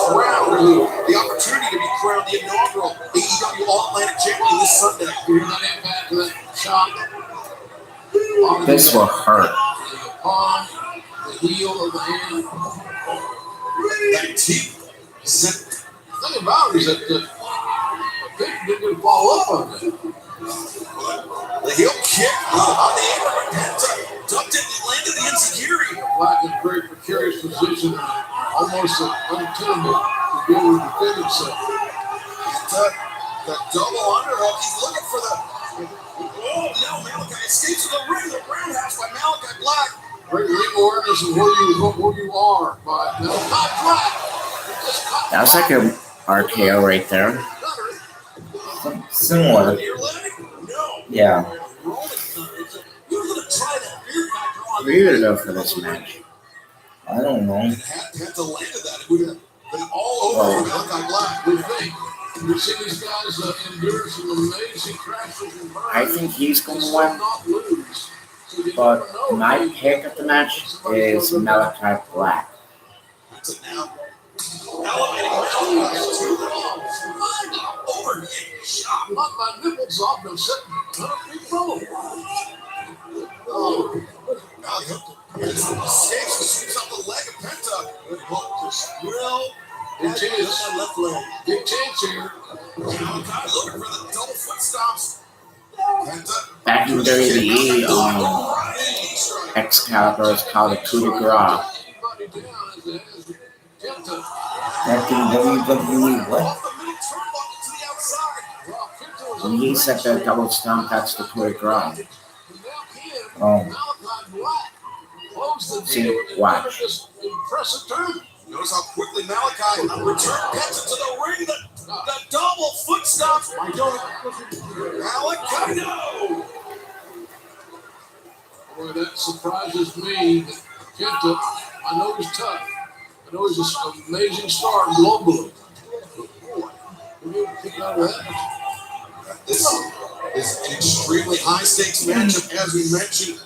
crowned, the opportunity to be crowned the inaugural AEW All-Atlantic Champion this Sunday. We're not impact for that shot. This will hurt. The palm, the heel of the hand. That teeth sent. The thing about it is that Penta didn't follow up on that. The heel kick on the apron. Penta ducked it and landed the enziguri. Black in a very precarious position, almost untenable to be able to defend himself. Penta, the double underhook. He's looking for the. Oh no! Malachi escapes to the ring. The roundhouse by Malachi Black. Great ring awareness of where you are by Malachi Black. That was like a RKO right there. Similar. Yeah. Who are you gonna go for this match? I don't know. And had Penta landed that, it would have been all over for Malachi Black. We think. We've seen these guys endure some amazing crashes and burns. I think he's gonna Still win, not lose. So you but never know. my pick of the match is Malachi Black. Penta now elevating Malachi to the overhand shot. Not my nipples off, no sitting 100 feet from them. Oh, Malachi escapes and sweeps out the leg of Penta. good hook, just real intense. Left leg. Big chance here. Malachi looking for the double foot stomps. Penta. Back in WWE, Excalibur is called a coup de grace. Anybody down as it has Penta. Back in WWE, what? When he said that double stomp, that's the coup de grace. Oh. See, watch. Impressive turn. Notice how quickly Malachi returned Penta to the ring. The double foot stomp. Malachi, no! Boy, that surprises me. That Penta, I know he's tough. I know he's an amazing star globally. But boy, we need to pick out of that. This is an extremely high stakes matchup, as we mentioned.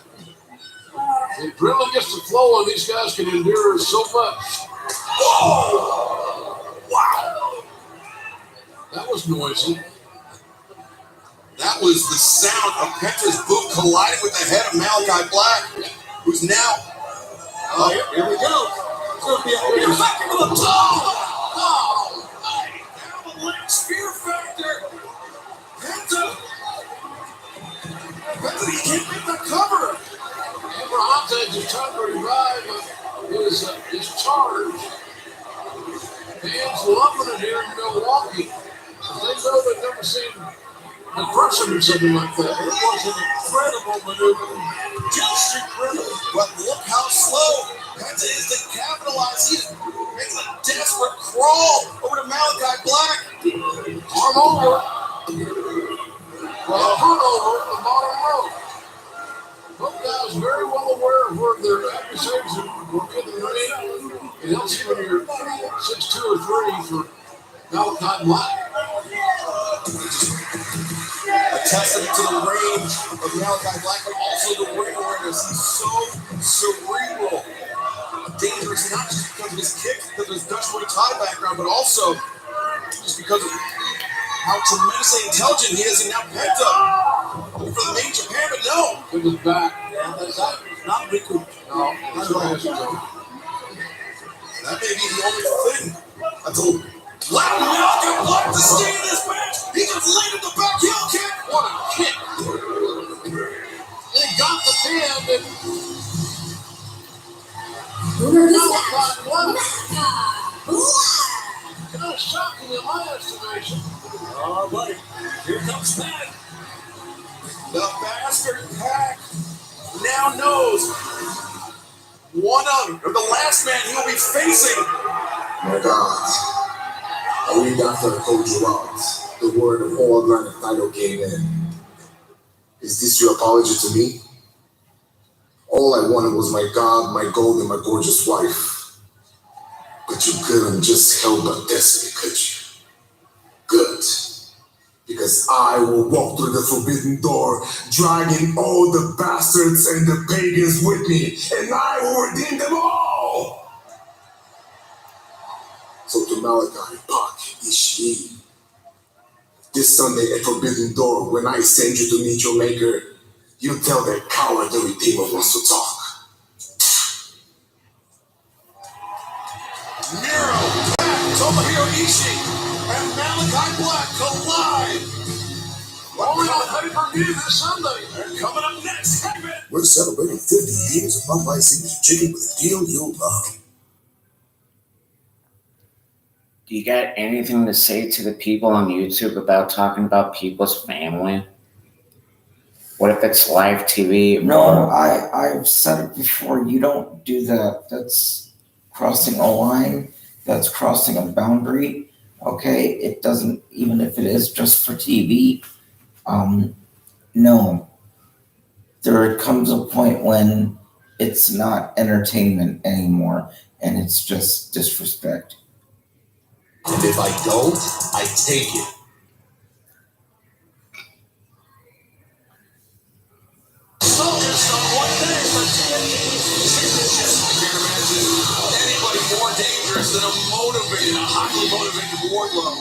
The adrenaline gets to flow, and these guys can endure so much. Whoa! Wow! That was noisy. That was the sound of Penta's boot colliding with the head of Malachi Black, who's now. Oh, here we go. It's going to be a Here's back into the top. Oh, man. Avalanche fear factor. Penta, he can't make the cover. Abrahante just tried to revive his charge. Fans loving it here in Milwaukee. They know they've never seen a person or something like that. It was an incredible maneuver. Just incredible. But look how slow Penta is to capitalize. He's making a desperate crawl over to Malachi Black. Arm over. Well, front over at the bottom row. Both guys very well aware of where their adversaries will get in the ring. It helps you when you're 6'2" or 3 for Malachi Black. A testament to the range of Malachi Black, but also the ring awareness. He's so cerebral, dangerous, not just because of his kick, because of his Dutch Muay Thai background, but also just because of how tremendously intelligent he is. And now Penta for the main Japan, but no. It was back. Yeah, that's not recouped. No, that's right. That may be the only thing until Latin Malachi Black to stay in this match. He just landed the back heel kick. What a kick. They got the pin, and Winner of this Malachi Black. match, Malachi Black. Kind of shocking in my estimation. Oh, buddy. Here comes Pat. The bastard Pack now knows the last man he'll be facing. My God, a week after I called you out, the word of all Atlantic title came in. Is this your apology to me? All I wanted was my God, my gold, and my gorgeous wife. But you couldn't just help but test me, could you? Good. Because I will walk through the forbidden door, dragging all the bastards and the pagans with me, and I will redeem them all! So to Malachi, Pak, Ishii, this Sunday at Forbidden Door, when I send you to meet your maker, you tell that coward the Redeemer wants to talk. Miro, Pack, Tomohiro Ishii, and Malachi Black collide. Only on pay-per-view this Sunday. And coming up next segment. We're celebrating 50 years of Popeye Signature Chicken with a deal you'll love. Do you got anything to say to the people on YouTube about talking about people's family? What if it's live TV? No, I've said it before. You don't do that. That's crossing a line. That's crossing a boundary. Okay, it doesn't, even if it is just for TV. No. There comes a point when it's not entertainment anymore, and it's just disrespect. And if I don't, I take it. Focused on one thing, but I can't imagine anybody more dangerous than a highly motivated Wardlow.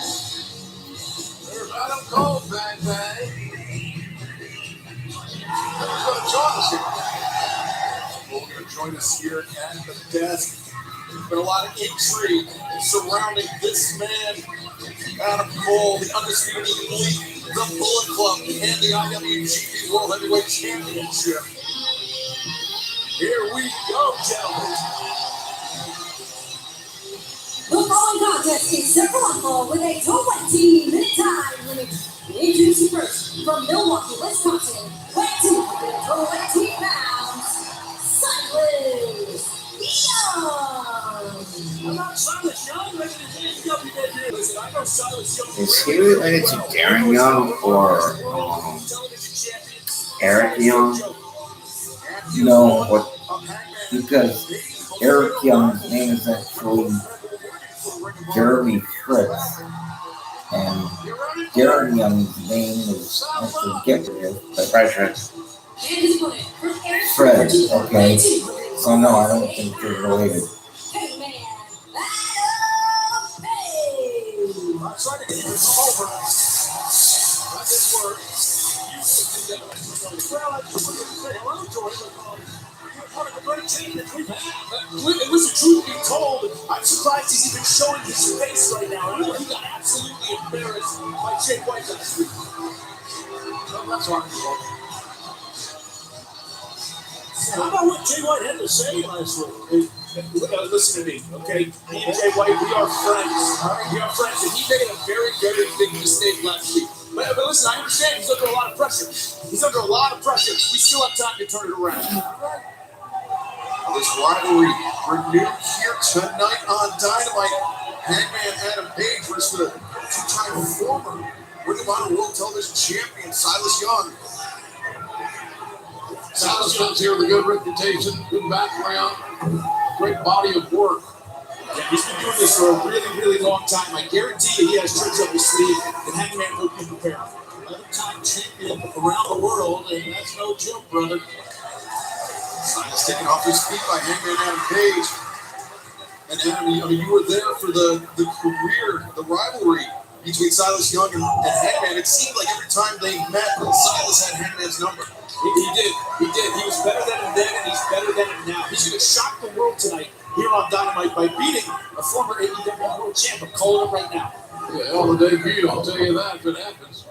There's Adam Cole, bang, bang. Who's going to join us here? Well, we're going to join us here at the desk. There's been a lot of intrigue surrounding this man, Adam Cole, the Undisputed Elite, the Bullet Club, and the IWGP World Heavyweight Championship. Here we go, gentlemen. The following contest is separable with a 20-minute time limit. Introducing first from Milwaukee, Wisconsin, weighing 218 pounds, Silas Young. I'm not Silas Young, making his AEW debut. Listen, I know Silas Young. Is he related to Darren Young or Eric Young? No, because Eric Young's name is actually Jeremy Fritz, and Darren Young's name is, I forget what it is, but Frederick. And his opponent from Eric Fred, Fred, okay. So no, I don't think they're related. Hangman Adam Page. I'm trying to get this over. That didn't work. Well, I just wanted to say hello to him. You're part of the great team that we've had. Listen, truth be told, I'm surprised he's even showing his face right now. He got absolutely embarrassed by Jay White last week. Well, that's hard to believe. How about what Jay White had to say last week? Listen to me, okay? Me and Jay White, we are friends. We are friends, and he made a very, very big mistake last week. But listen, I understand he's under a lot of pressure. He's under a lot of pressure. We still have time to turn it around. This rivalry renewed here tonight on Dynamite. Hangman Adam Page versus the two-time former Ring of Honor World Television Champion Silas Young. Silas comes here with a good reputation, good background, great body of work. Yeah, he's been doing this for a really, really long time. I guarantee you he has tricks up his sleeve, and Hangman will be prepared. 11-time champion around the world, and that's no joke, brother. Silas taken off his feet by Hangman Adam Page. And Adam, you were there for the career, the rivalry between Silas Young and Hangman. It seemed like every time they met, Silas had Hangman's number. He did. He was better than him then, and he's better than him now. He's going to shock the world tonight here on Dynamite by beating a former AEW World Champ. I'm calling him right now. Yeah, on the debut, I'll tell you that if it happens.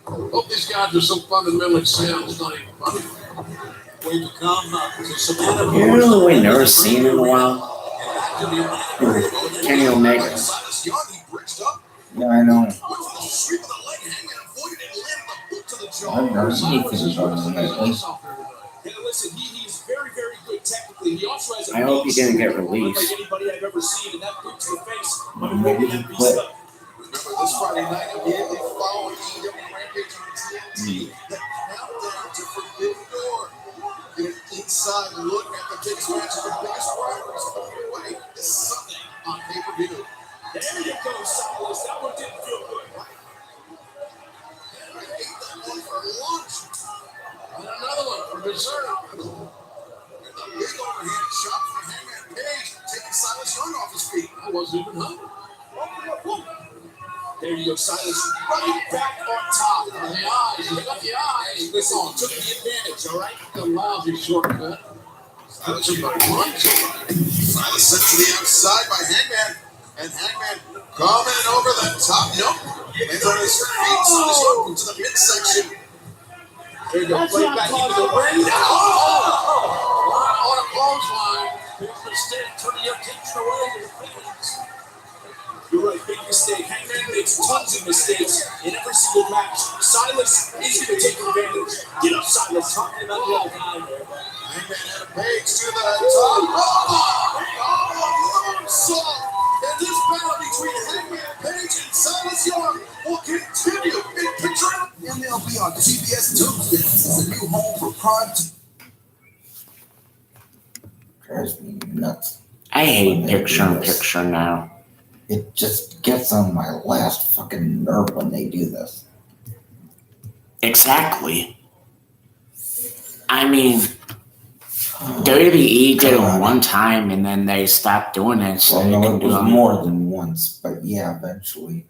Hope these guys are so fundamentally sound. It's not even funny. Way to come to Savannah. You know who we never seen in a while? Kenny Omega. Silas Young, he bridged up. Yeah, I know. Went for the sweep of the leg, Hangman avoided it, landed a boot to the jaw. I've never seen anything about him lately. Yeah, listen, he's very, very good technically. He also has a I hope he didn't get like released. anybody I've ever seen, and that boot to the face. Maybe he quit. Remember this Friday night, immediately following AEW Rampage on TNT, the countdown to Forbidden Door. Get an inside look at the biggest matches, the biggest rivalries coming your way this Sunday on pay-per-view. There you go, Silas. That one didn't feel good, right? I ate that one for lunch. And another one for dessert. And a big overhand shot from Hangman Page, taking Silas Young off his feet. I wasn't even hungry. There you go, Silas. Right back on top. The eyes, you got the eyes. Listen, took the advantage, all right? The lousy shortcut. Silas sent to the outside by Hangman. And Hangman coming over the top. Nope. Lands on his feet. Silas Young to the midsection. There you go. Play back into the ring. On a clothesline. Big mistake. Turning your attention away to the fans. You're right, big mistake. Hangman makes tons of mistakes in every single match. Silas is going to take advantage. Get up, Silas. Talking about the other guy there. Hangman had a Page to the top. Oh, and this battle between Hangman Page and Silas Young will continue in picture. MLB on TBS Tuesdays is a new home for prime. Drives me nuts. I hate picture-in-picture now. It just gets on my last fucking nerve when they do this. Exactly. I mean, WWE did it one time and then they stopped doing it. So Well, they no, can it do was it. more than once, but yeah, eventually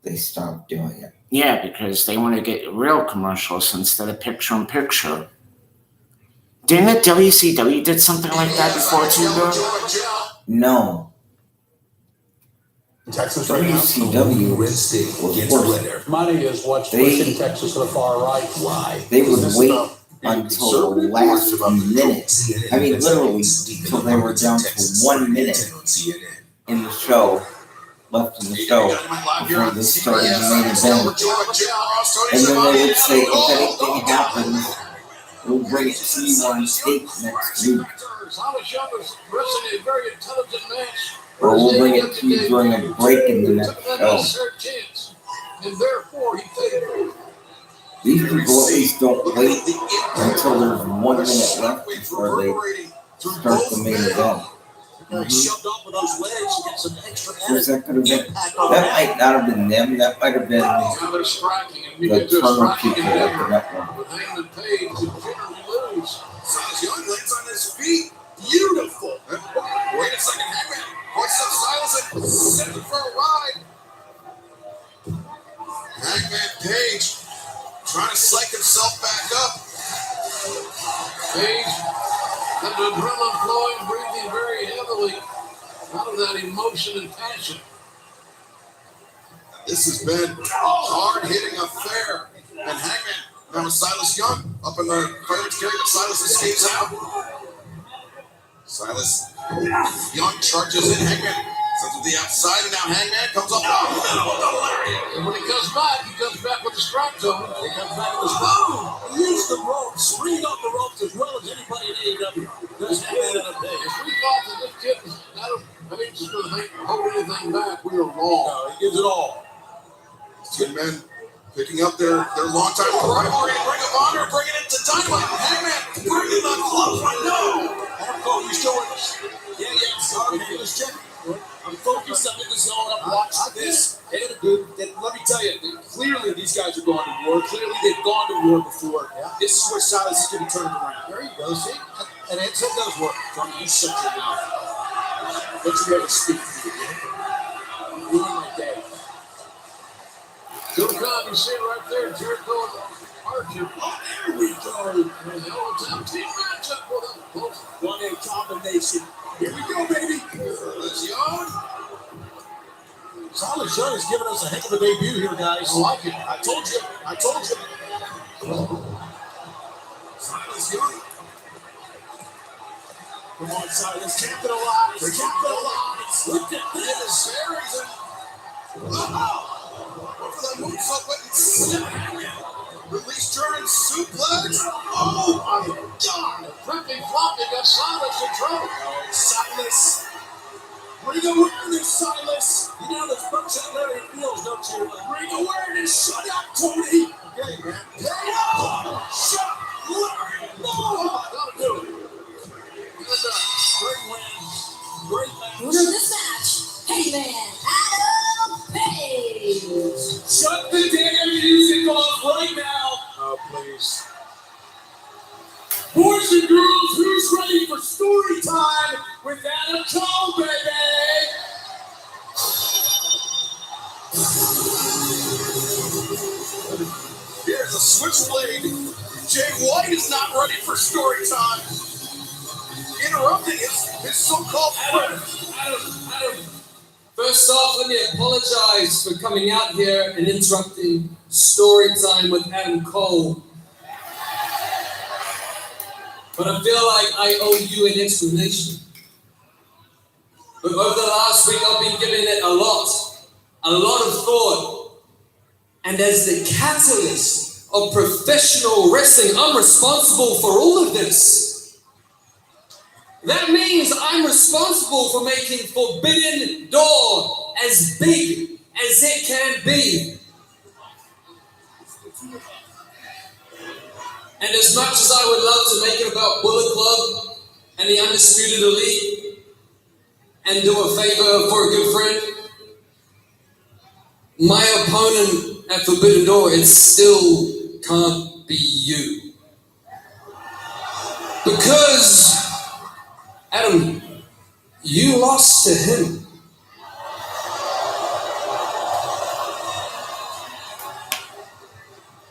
they stopped doing it. Yeah, because they want to get real commercials instead of picture-in-picture. Didn't the WCW did something like that before too, though? No. Texas WCW Wednesday was against worse. winner. Money is what's They- pushing Texas to the far right. Why? They would This wait about being until the conservative last or about minute. CNN I mean, literally, investigating till they were down to Texas 1 minute 10 on CNN. in the show, left in the show, before they started the main event. And then they would say, if anything happens, we'll bring it to you on tape next week. Silas Young was wrestling a very intelligent match. Or we'll bring it to you during a break in the next show. And therefore, he failed. These people at least don't wait until there's 1 minute left before they start the main event. shoved off with those legs to get some extra Because that could have been, impact on that might not have been them, that might have been Now they're striking, and you the get to a Turner striking people at the endeavor network. with Hangman Page and generally lose. Silas Young lands on his feet. Beautiful. Wait a second, Hangman. Hoists up Silas and sends him for a ride. Hangman Page trying to psych himself back up. Page had the adrenaline flowing, breathing very heavily out of that emotion and passion. This has been a hard-hitting affair. And Hangman, now with Silas Young up in the clearance carry, but Silas escapes out. Silas Young charges in. Hangman sends to the outside, and now Hangman comes up. And when he comes back with the strike zone. He comes back with the strike. He used the ropes, springing off the ropes as well as anybody in AEW. There's Hangman in a day. If we thought that this kid was Page is going to hold anything back, we were wrong. No, he gives it all. Two men picking up their longtime rivalry. Ring of Honor bringing it to Dynamite. Hangman bringing the close one. No. Oh, you still with us? Yeah. Okay, let's check. I'm focused. I'm in the zone. I'm watching this. And let me tell you, clearly these guys are going to war. Clearly they've gone to war before. Yeah. This is where Silas is going to turn it around. There you go. See? And it does work. Johnny, you shut your mouth. Don't you ever speak to me again. Ruin my day. Good time, you see it right there, Jericho and Archer. Oh, there we go. And the all-time team matchup for them. 1A combination. Here we go, baby. Silas Young. Silas Young has given us a heck of a debut here, guys. I like it. I told you. Silas Young. Come on, Silas. Capitalize. Look at this. Wow. Over that moonsault, but release German suplex. Oh my God! Flipping flopping got Silas in trouble. Silas. Bring awareness, Silas. You know this bunch of Larry feels, don't you? Bring awareness. Shut up, Tony. Okay, man. Shut Larry. No. Gotta do it. Great win. Great match. Winner of this match, Hangman Adam Page. Shut the damn music off right now. Oh, please. Boys and girls, who's ready for story time with Adam Cole, baby? Here's a switchblade. Jay White is not ready for story time. Interrupting his so-called friend. Adam. First off, let me apologize for coming out here and interrupting story time with Adam Cole. But I feel like I owe you an explanation. But over the last week, I've been giving it a lot of thought. And as the catalyst of professional wrestling, I'm responsible for all of this. That means I'm responsible for making Forbidden Door as big as it can be. And as much as I would love to make it about Bullet Club and the Undisputed Elite and do a favor for a good friend, my opponent at Forbidden Door, it still can't be you. Because, Adam, you lost to him.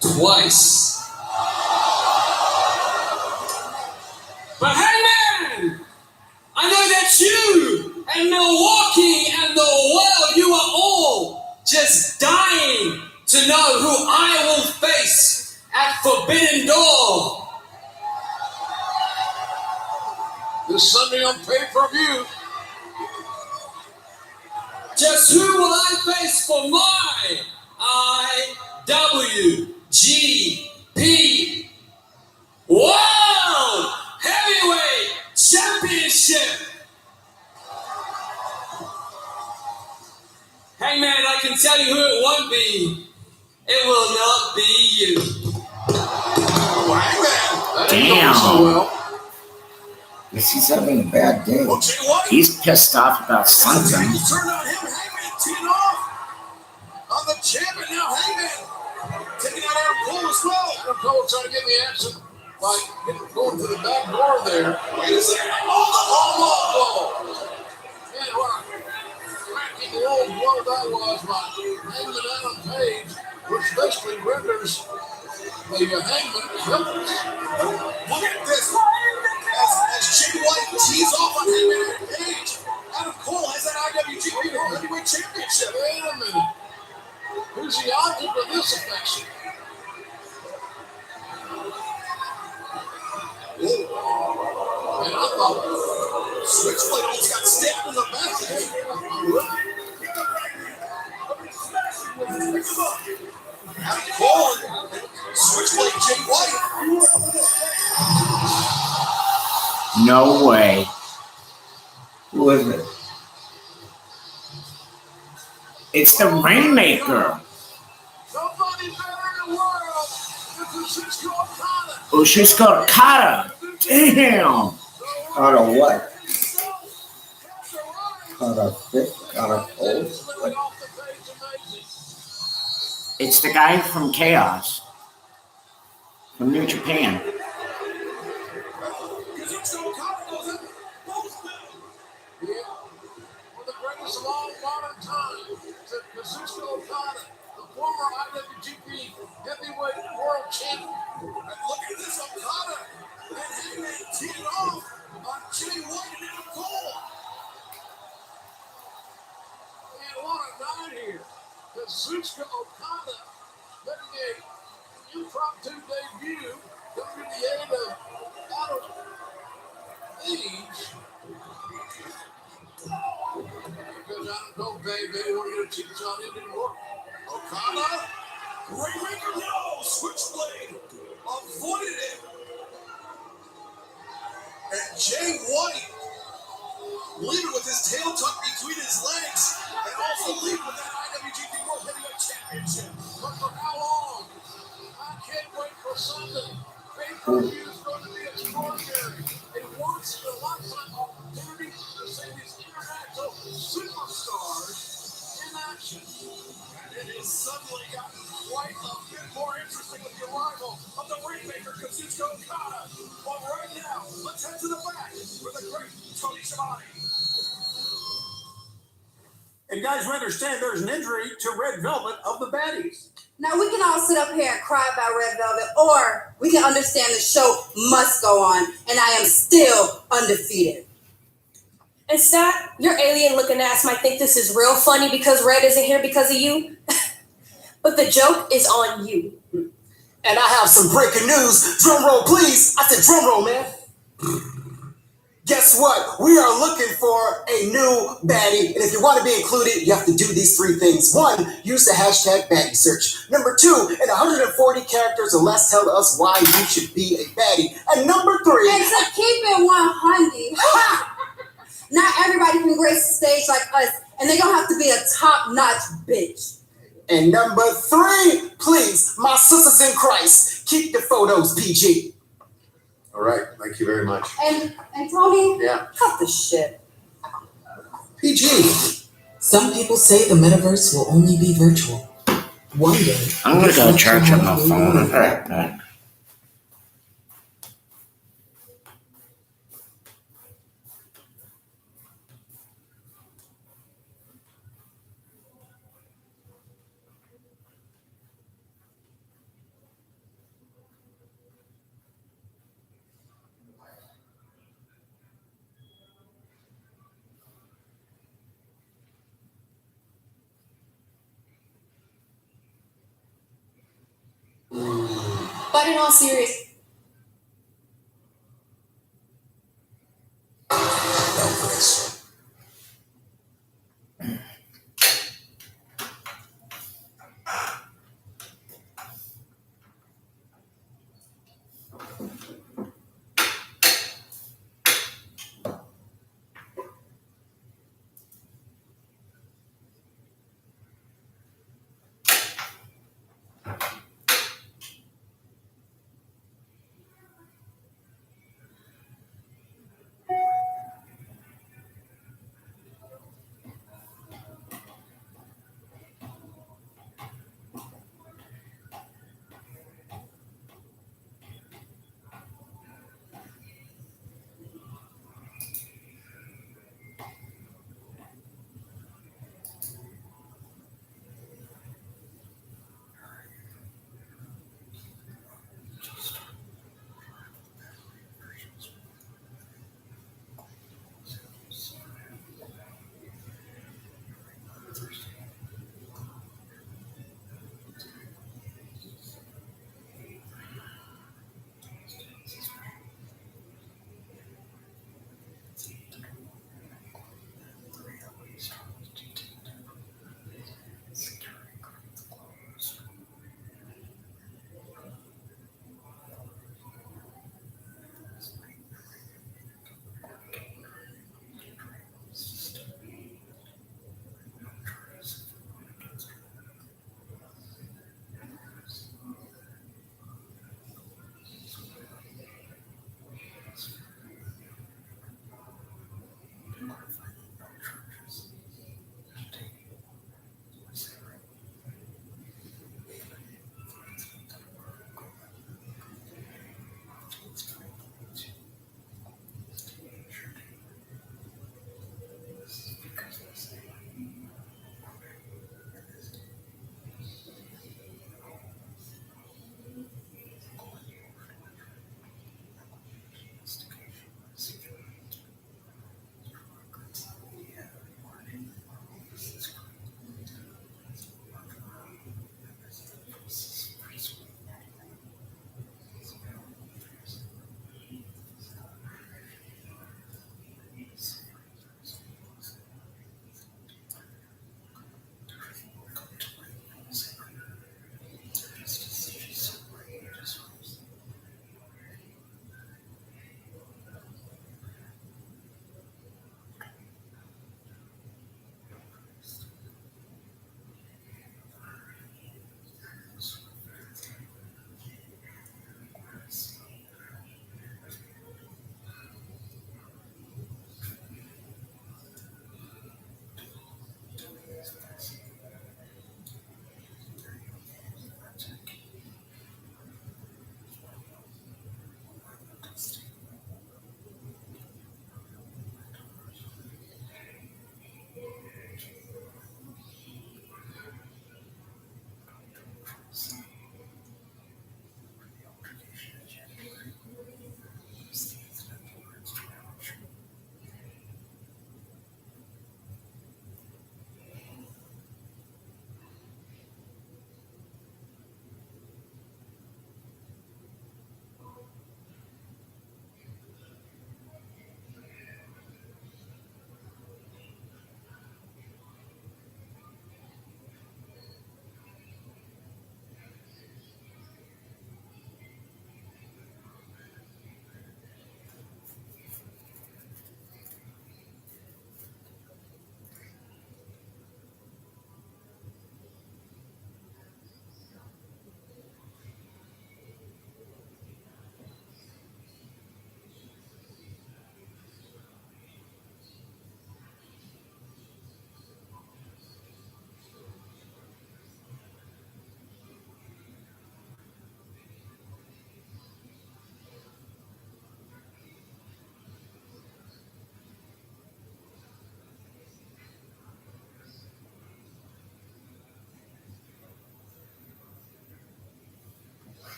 Twice. But Hangman, I know that you and Milwaukee and the world, you are all just dying to know who I will face at Forbidden Door. This Sunday on pay-per-view. Just who will I face for my IWGP World Heavyweight Championship? Hangman, I can tell you who it won't be. It will not be you. Hangman. That ain't going so well. Guess he's having a bad day. Well, Jay White. He's pissed off about something. Turned on him. Hangman teeing off on the champion. Now Hangman taking out Adam Cole as well. Adam Cole trying to get in the action by going to the back door there. Wait a second. Oh, the low blow. Man, what a cracking low blow that was by Hangman Adam Page, which basically renders the Hangman helpless. Look at this. As Jay White tees off on Hangman Adam Page, Adam Cole has that IWGP World Heavyweight Championship. Wait a minute. Who's the object of this affection? Whoa. And I thought Switchblade almost got stabbed in the back. Adam Cole and Switchblade Jay White. No way. Who is it? It's the Rainmaker. Somebody better in the world. This is Shinsuke Okada. Ushisuka Okada. Damn. Out of what? Out of thick, out of cold? What? It's the guy from Chaos. From New Japan. One of the greatest of all modern time, Kazuchika Okada, the former IWGP Heavyweight World Champion. And look at this Okada and Hangman teeing off on Jay White and Adam Cole. And what a night here. Kazuchika Okada making a impromptu debut, coming to the aid of Adam Page. Because Adam Cole, baby, want to get a cheap shot in anymore. Okada, Rainmaker, no, Switchblade, avoided it. And Jay White leaving with his tail tucked between his legs, and also leaving with that IWGP World Heavyweight Championship. But for how long? I can't wait for Sunday. Pay-per-view is going to be extraordinary. A once-in-a-lifetime opportunity to see these international superstars in action. And it has suddenly gotten quite a bit more interesting with the arrival of the Rainmaker, Kazuchika Okada. But right now, let's head to the back for the great Tony Schiavone. And guys, we understand there's an injury to Red Velvet of the Baddies. Now, we can all sit up here and cry about Red Velvet, or we can understand the show must go on, and I am still undefeated. And Stat, your alien-looking ass might think this is real funny because Red isn't here because of you, but the joke is on you. And I have some breaking news. Drum roll, please. I said drum roll, man. Guess what? We are looking for a new baddie. And if you want to be included, you have to do these 3 things. 1, use the hashtag baddie search. Number 2, in 140 characters or less, tell us why you should be a baddie. And number 3, And to keep it 100, not everybody can grace the stage like us, and they don't have to be a top-notch bitch. and number 3, please, my sisters in Christ, keep the photos PG. All right, thank you very much. And Tony, Yeah. cut the shit. PG. Some people say the metaverse will only be virtual. One day, I'm gonna go to church on my phone. All right, back. But in all seriousness,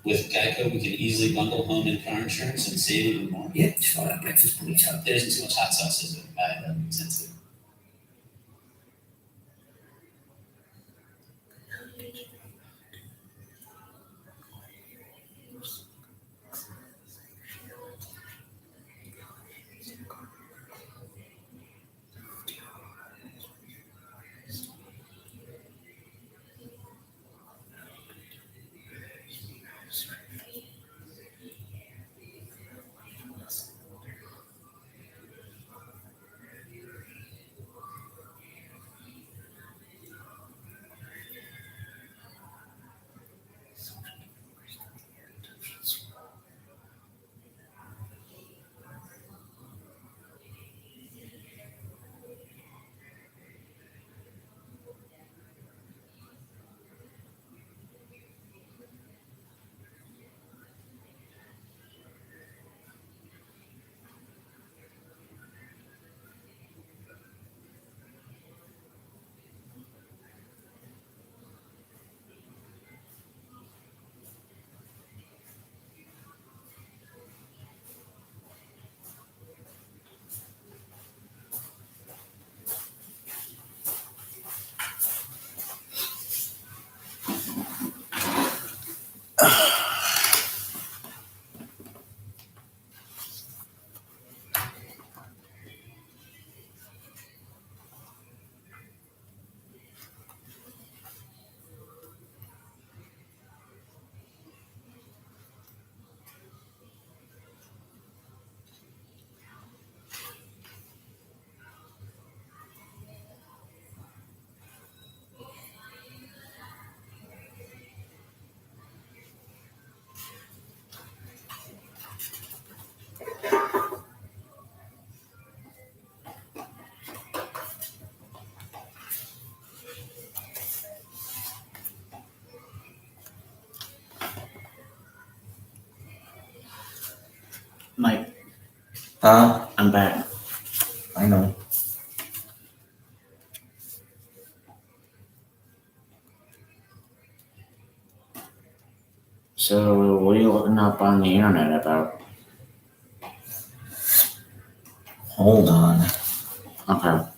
With Geico, we can easily bundle home and car insurance and save even more. Yep, just want that breakfast booty chop. There isn't too much hot sauce, is it? I'm sensitive. Mike, Huh? I'm back. I know. So, what are you looking up on the internet about? Hold on. Okay.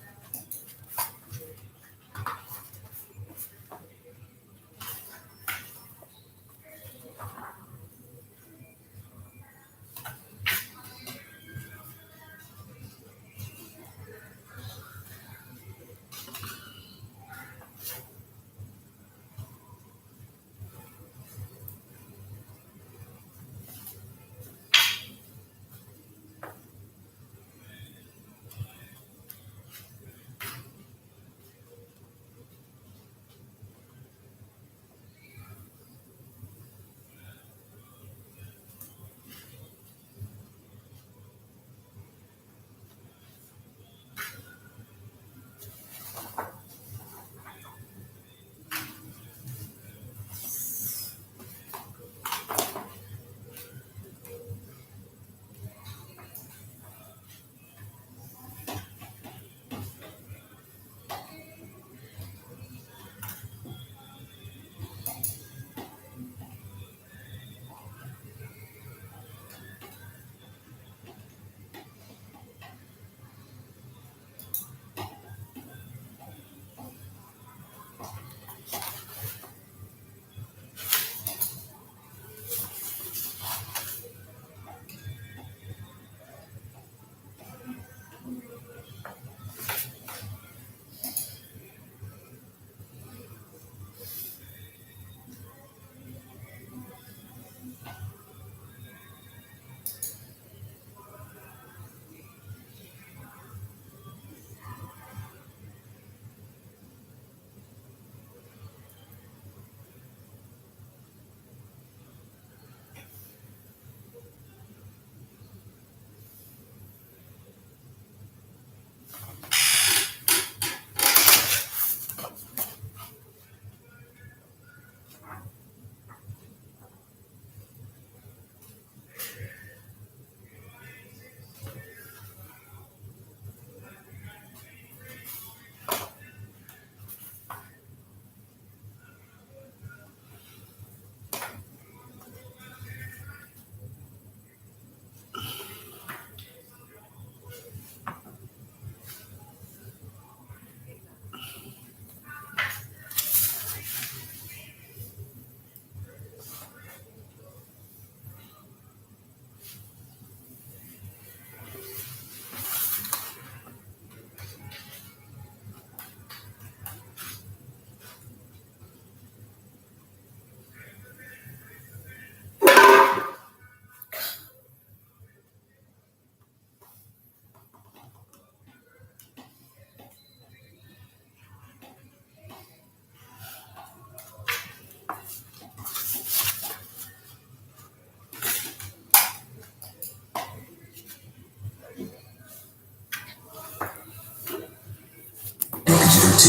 We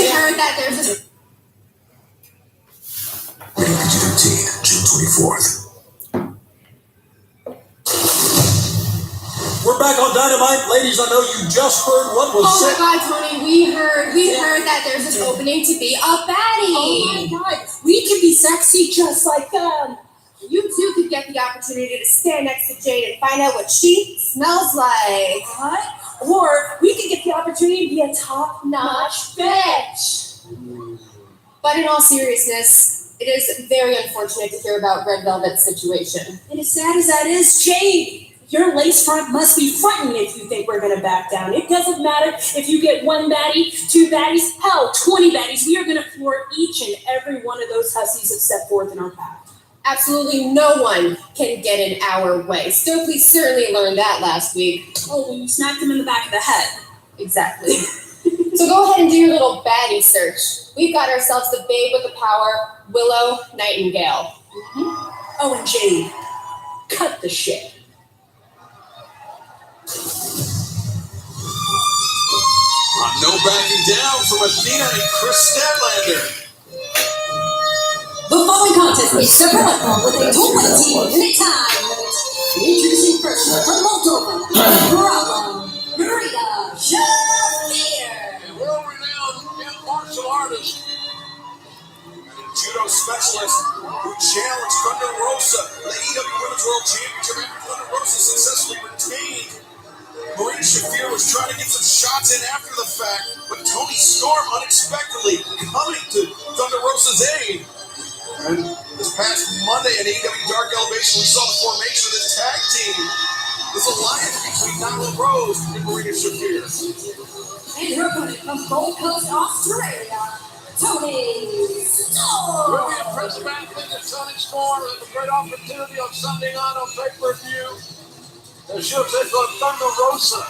heard that there's a Rated PG-13, June 24th. We're back on Dynamite. Ladies, I know you just heard what was Oh said. my God, Tony, we heard that there's an opening to be a baddie. Oh my God, we can be sexy just like them. You too could get the opportunity to stand next to Jade and find out what she smells like. What? Or we could get the opportunity to be a top-notch bitch. But in all seriousness, it is very unfortunate to hear about Red Velvet's situation. And as sad as that is, Jade, your lace front must be fronting if you think we're gonna back down. It doesn't matter if you get one baddie, two baddies, hell, 20 baddies. We are gonna floor each and every one of those hussies that step forth in our path. Absolutely no one can get in our way. Stokely certainly learned that last week. Oh, when you smacked him in the back of the head. Exactly. So go ahead and do your little baddie search. We've got ourselves the babe with the power, Willow Nightingale. Oh, and Jade, cut the shit. No backing down from Athena and Chris Statlander. The following contest is developed with a 20-minute time limit. Introducing first from Moldova, Bravo, Marina Shafir. A world-renowned martial artist. Judo specialist who challenged Thunder Rosa, the AEW Women's World Championship, after Thunder Rosa successfully retained. Marina Shafir was trying to get some shots in after the fact, but Tony Storm unexpectedly coming to Thunder Rosa's aid. And this past Monday at AEW Dark Elevation, we saw the formation of this tag team, this alliance between Nyla Rose and Marina Shafir. And her opponent from Gold Coast, Australia, Tony Storm. We'll be impressive athlete at Tony Storm. Have a great opportunity on Sunday night on pay-per-view. She'll take on Thunder Rosa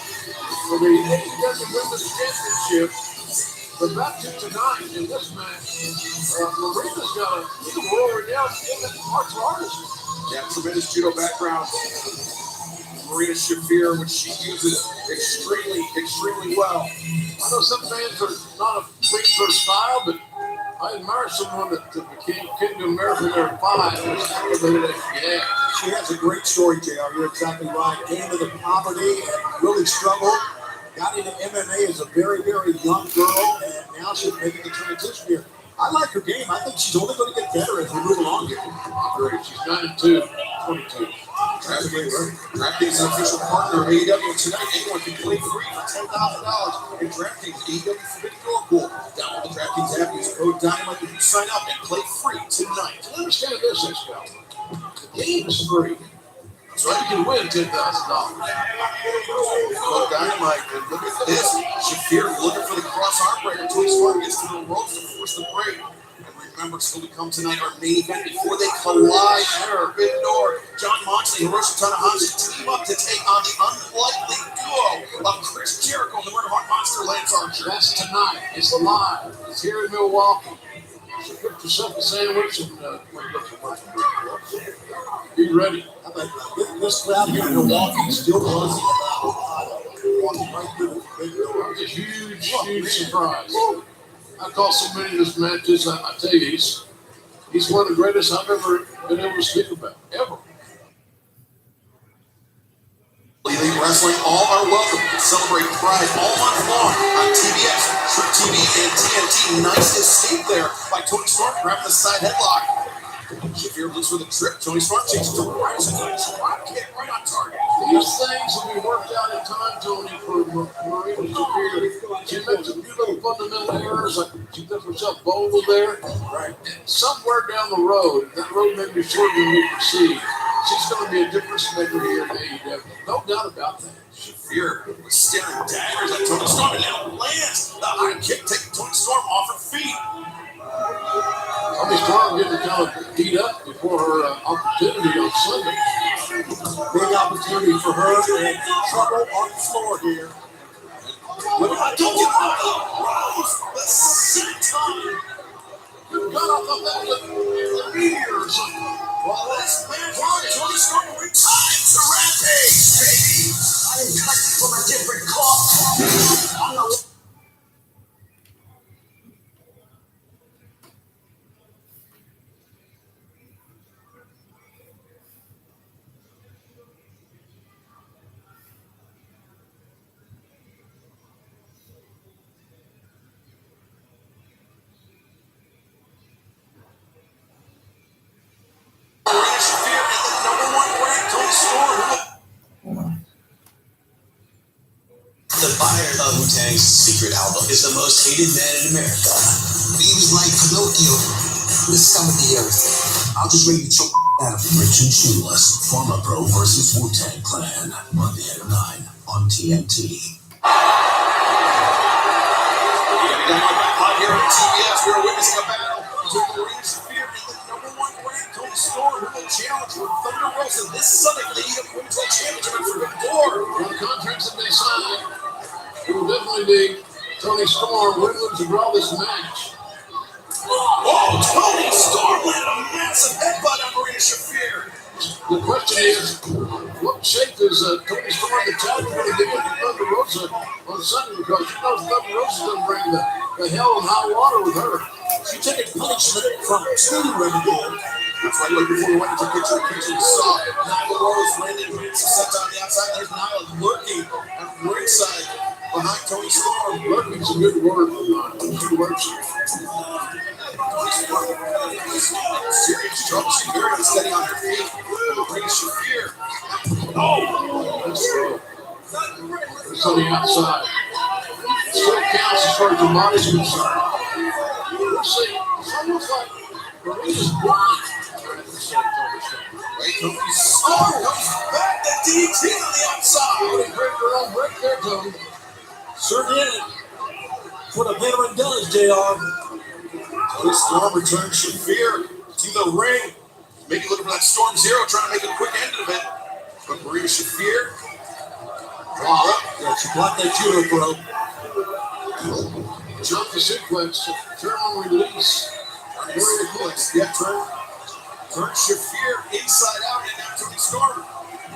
for the AEW Women's Championship. But back to tonight in this match, Marina's got a world-renowned martial artist. Yeah, tremendous judo background. Marina Shafir, which she uses extremely well. I know some fans are not a big for style, but I admire someone that came to America when they were 5. Yeah. She has a great story, JR. You're exactly right. Came to the poverty and really struggled. Got into MMA as a very, very young girl, and now she's making the transition here. I like her game. I think she's only going to get better as we move along here. Great. She's 9-2, 22. DraftKings is an official partner of AEW. Tonight, anyone can play free for $10,000 in DraftKings AEW Forbidden Door Pool. Download the DraftKings app, use code Dynamite when you sign up, and play free tonight. Understand this, Excalibur. The game is free. So you can win $10,000. Code Dynamite, and look at this. Shafir looking for the cross arm breaker. Tony Storm gets to the ropes to force the break. Remember, still to come tonight, our main event before they collide at our Forbidden Door. John Moxley and Hiroshi Tanahashi team up to take on the unlikely duo of Chris Jericho and the Red Hot Monster Lance Archer. That's tonight. It's live. It's here in Milwaukee. So cook yourself a sandwich and be ready. This crowd here in Milwaukee still buzzing about walking right through the big door. It's a huge surprise. I call so many of his matches. I tell you, he's one of the greatest I've ever been able to speak about, ever. Elite Wrestling, all are welcome to celebrate Pride all month long on TBS, True TV, and TNT. Nice escape there by Tony Storm grabbing the side headlock. Shafir looks for the trip. Tony Storm changes to rising and a drop kick right on target. These things will be worked out in time, Tony, for Marina Shafir. She makes a few little fundamental errors, like she does herself bold there. Right. And somewhere down the road, that road may be shorter than we perceive, she's going to be a difference maker here in AEW. No doubt about that. Shafir was staring daggers at Tony Storm, and now lands the high kick, taking Tony Storm off her feet. Tony Storm getting kind of beat up before her opportunity on Sunday. Big opportunity for her and trouble on the floor here. What I told you about Rose, the senton. You got off of that with meteors. Well, this man's on Tony Storm will time to rampage, baby. I am cut from a different cloth. The buyer of Wu-Tang's secret album is the most hated man in America. He was like Pinocchio, the scum of the earth. I'll just read the choke out of him. Rich and Shoeless, Pharma Pro versus Wu-Tang Clan. Monday at 9 on TNT. Here on TBS, we're witnessing a battle between Marina Shafir and the #1 ranked Toni Storm, who will challenge for Thunder Rosa this Sunday for the AEW Women's World Championship at Forbidden Door. Well, the contracts have been signed. It will definitely be Toni Storm winning to draw this match. Oh, Toni Storm landed a massive headbutt on Marina Shafir. The question is, what shape is Toni Storm the tag going to give it to Thunder Rosa on Sunday? Because she knows Thunder Rosa's going to bring the hell and high water with her. She took a punishment from two Renegade. That's right, like before we went into the kitchen, we saw Nyla Rose landing some sets on the outside. There's Nyla lurking at ringside behind Toni Storm. Lurking's a good word for She lurks. Serious trouble. She's very unsteady on her feet. Marina Shafir. Oh, that's true. It's on the outside. Still counts as far as the body's concerned. We'll see. It's almost like Marina's blind. Right, Toni Storm comes back. The DT on the outside. What a great girl break there, Toni. Sure did. What a veteran does, JR. Toni Storm returns Shafir to the ring. Maybe looking for that Storm Zero, trying to make a quick end of it. But Marina Shafir, Wow, yeah, she blocked that judo, bro. Jump the suplex. Turn on release. very close. Yeah, turn Shafir inside out, and now Toni Storm.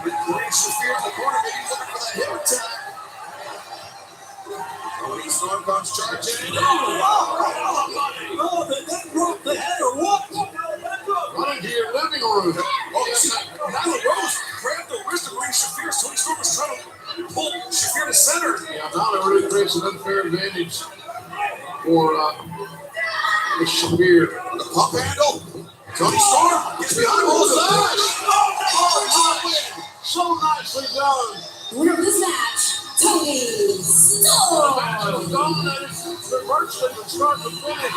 Marina Shafir in the corner, maybe looking for that hip attack. Toni Storm comes charging. Oh, did that rock the head or what? Run into your living room. Nyla Rose grabbed the wrist of Marina Shafir. Toni Storm was trying to pull Shafir to center. Yeah, Nyla really creates an unfair advantage for Shafir. The pump handle. Toni Storm gets behind Rose. So nicely done. Winner of this match, Toni Storm. The match was dominated virtually from start to finish.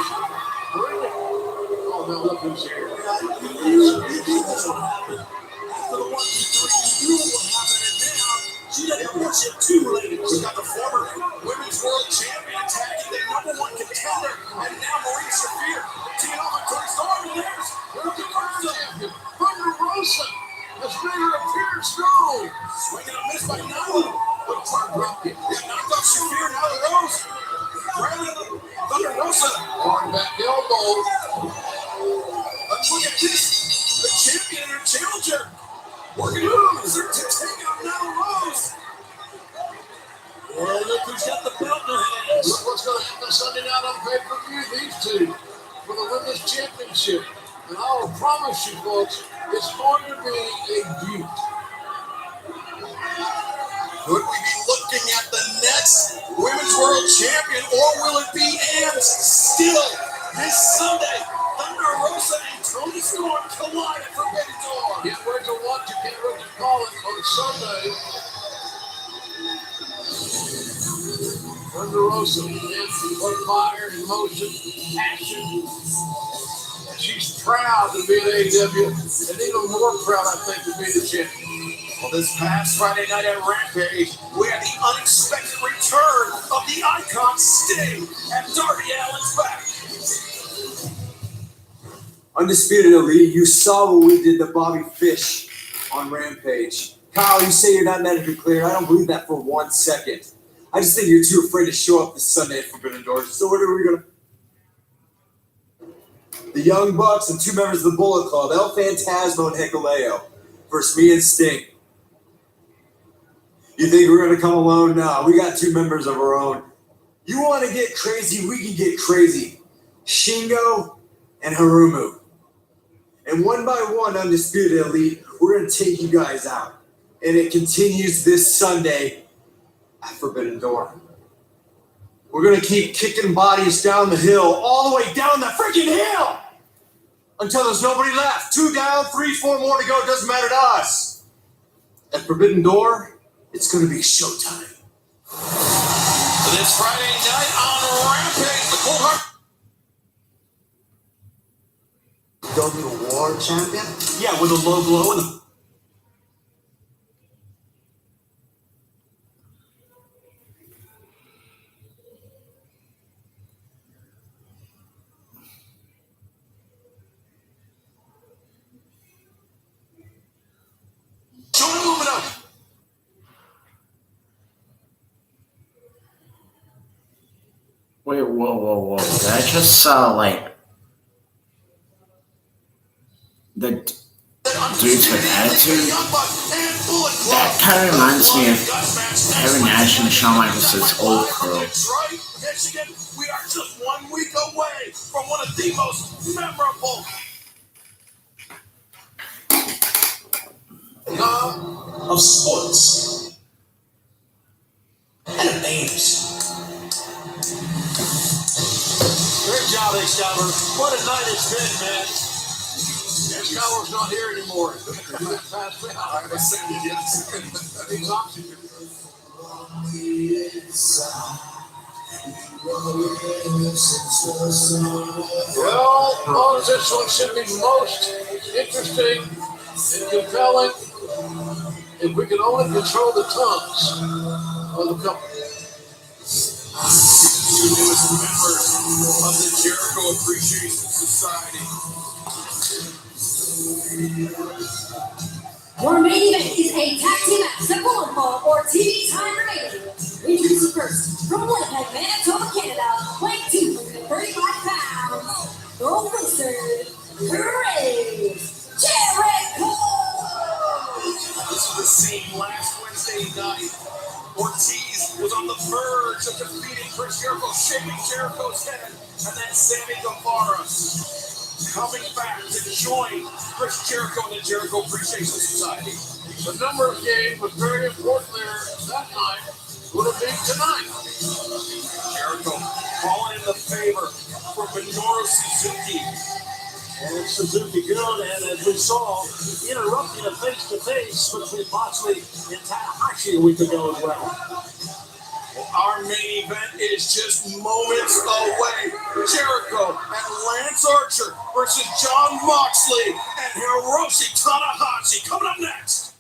Oh, now look who's here. You knew this would happen. After the 1, 2, 3, you knew what would happen. And now she doesn't worship two ladies. We got the former women's world champion attacking the #1 contender, and now Marina Shafir teaming up with Toni Storm. And there's the world champion, Thunder Rosa, has made her appearance strong. Swinging a miss by Nyla. But a front drop kick. Yeah, knocked off Shafir. Nyla Rose. Grabbing Thunder Rosa. Hard back elbow. Let's look at this. The champion and her challenger working moves. They're taking out Nyla Rose. Well, look who's got the belt in her hands. Look what's going to happen Sunday night on pay-per-view. These two for the women's championship. And I will promise you, folks, it's going to be a beaut. Could we be looking at the next women's world champion, or will it be and still this Sunday? Thunder Rosa and Toni Storm collide at Forbidden Door. Can't wait to watch it. Can't wait to call it on Sunday. Thunder Rosa put fire in motion, passion. And she's proud to be an AEW, and even more proud, I think, to be the champion. Well, this past Friday night at Rampage, we had the unexpected return of the icon Sting at Darby Allin's back. Undisputed Elite, you saw what we did to Bobby Fish on Rampage. Kyle, you say you're not medically cleared. I don't believe that for 1 second. I just think you're too afraid to show up this Sunday at Forbidden Door. So what are we going to... The Young Bucks and 2 members of the Bullet Club, El Phantasmo and Hikuleo, versus me and Sting. You think we're going to come alone? No, we got 2 members of our own. You want to get crazy? We can get crazy. Shingo and Harumu. And one by one, Undisputed Elite, we're going to take you guys out. And it continues this Sunday at Forbidden Door. We're going to keep kicking bodies down the hill, all the way down the freaking hill, until there's nobody left. 2 down, 3, 4 more to go. It doesn't matter to us. At Forbidden Door, it's going to be showtime. This Friday night on Rampage, the Cold Hard. W War champion? Yeah, with a low blow and a Moving up. Wait, whoa. Did I just saw, like, the dudes with attitude? That kind of reminds me of Kevin Nash and Shawn Michaels' old crew. That's right, Michigan. We are just 1 week away from one of the most memorable of sports and of names. Great job, Excalibur. What a night it's been, man. Excalibur's not here anymore. He's oxygen. Well, this one should be most interesting and compelling if we can only control the tongues of the couple. Two newest members of the Jericho Appreciation Society. Your main event is a tag team match, the Bullet Ball or TV Time Remaining. Introducing first, from Winnipeg, Manitoba, Canada, weighing 235 pounds, the wizard, Chris Jericho! This is the same last Wednesday night. Ortiz was on the verge of defeating Chris Jericho, shaving Jericho's head, and then Sammy Guevara coming back to join Chris Jericho and the Jericho Appreciation Society. The numbers game was very important there that night. Would have been tonight. Jericho falling in the favor for Minoru Suzuki. And Suzuki good, and as we saw, interrupting a face-to-face between Moxley and Tanahashi a week ago as well. Our main event is just moments away. Jericho and Lance Archer versus Jon Moxley and Hiroshi Tanahashi coming up next.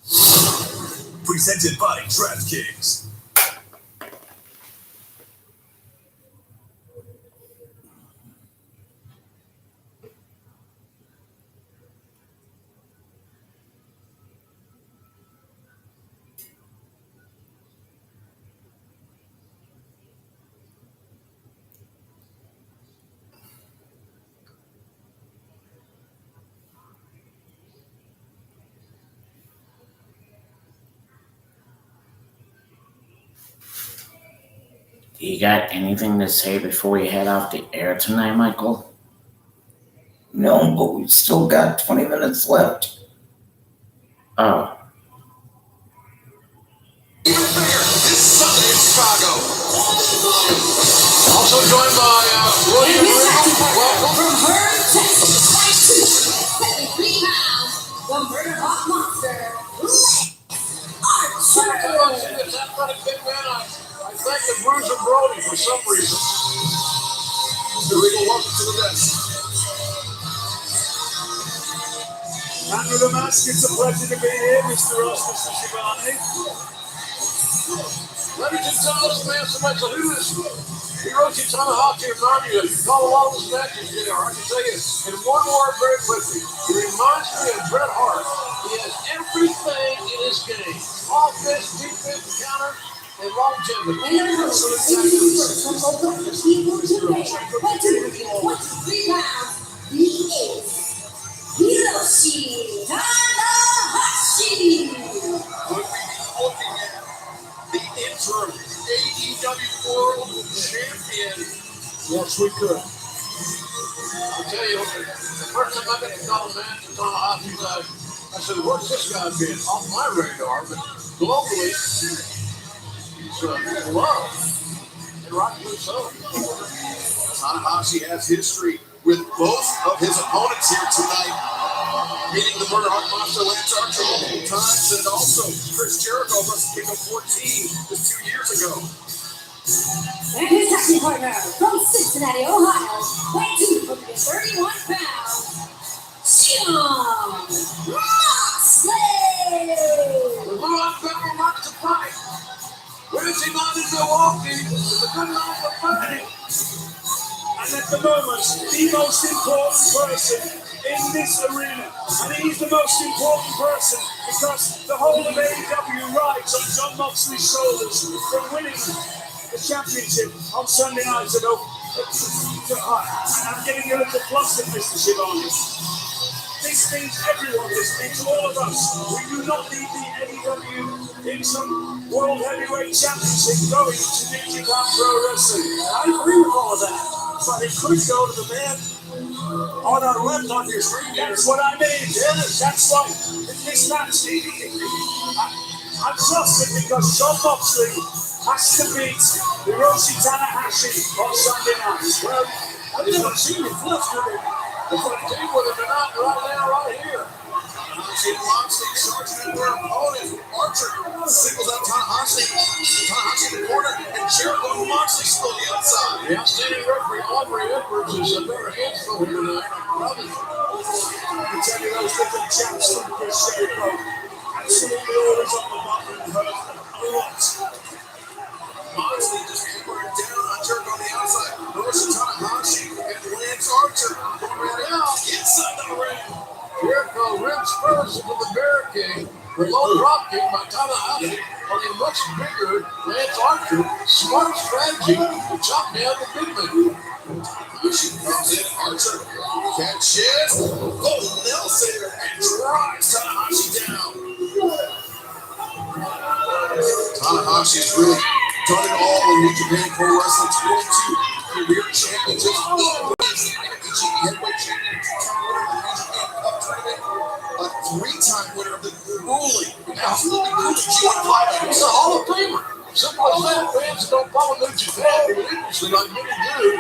Presented by DraftKings. You got anything to say before we head off the air tonight, Michael? No, but we've still got 20 minutes left. Oh. This Sunday in Chicago. Also joined by William Reed. Welcome. From Hearn, Texas, fighting 73 pounds, the Murder Hawk Monster, Lance Archer. I thank the Bruiser Brody for some reason. Illegal welcome to the desk. Under the mask, it's a pleasure to be here, Mr. Ross, Mr. Shivani. Ladies and gentlemen, man, somebody said, who is Hiroshi Tanahashi in Narnia? You call a lot of those matches, JR. I can tell you in one word very quickly. He reminds me of Bret Hart. He has everything in his game. Offense, defense, counter, and longevity. And number 63 from Oklahoma, People today, weighing 23 pounds, he is Hiroshi Tanahashi. Would we be looking at the interim AEW World Champion? Yes, we could. I'll tell you, the first time I got to call a match with Tanahashi, I said, where's this guy been? Off my radar, but globally, he's loved, and rightfully so. Tanahashi has history with both of his opponents here tonight, meeting the Murder Hawk Monster Lance Archer multiple times, and also Chris Jericho versus King of 14 just 2 years ago. And his tag partner from Cincinnati, Ohio, weighing 231 pounds, Jon Moxley. The Rock Battle wants to fight. Racing on in Milwaukee is a good line for fighting. And at the moment, the most important person in this arena. And he's the most important person because the whole of AEW rides on Jon Moxley's shoulders from winning the championship on Sunday night. I'm getting a little flustered, Mr. Shivani. This means everyone, this means all of us. We do not need the AEW in some World Heavyweight Championship going to New Japan Pro Wrestling. I agree with all of that. But it could go to the man on our left on your screen. That's what I mean. Yes, that's why this match, I'm trusted because Jon Moxley has to beat Hiroshi Tanahashi on Sunday night. Well, I've never seen him flustered. The team would have been out right now, right here. Tanahashi and Moxley charging at their opponent. Archer singles out Tanahashi. Tanahashi in the corner, and Jericho and Moxley still on the outside. The outstanding referee, Aubrey Edwards, is a better handful here tonight. Probably. I can tell you those different chaps from Chris Jericho. Absolutely always on the button and hurt a lot. Moxley just hammering down on Jericho on the outside. Hiroshi Tanahashi and Lance Archer going right out inside the ring. Jericho rips first into the barricade. The low drop kick by Tanahashi on a much bigger Lance Archer. Smart strategy to chop down the big man. Tanahashi comes in. Archer catches. Oh, Nelson and drives Tanahashi down. Tanahashi's really done it all in New Japan Pro Wrestling. 22 career championships. 8 wins. IWGP Heavyweight Championship. A 3-time winner of the grueling, absolutely grueling G1 He's a Hall of Famer. Simple as that. Fans don't follow New Japan religiously like many do.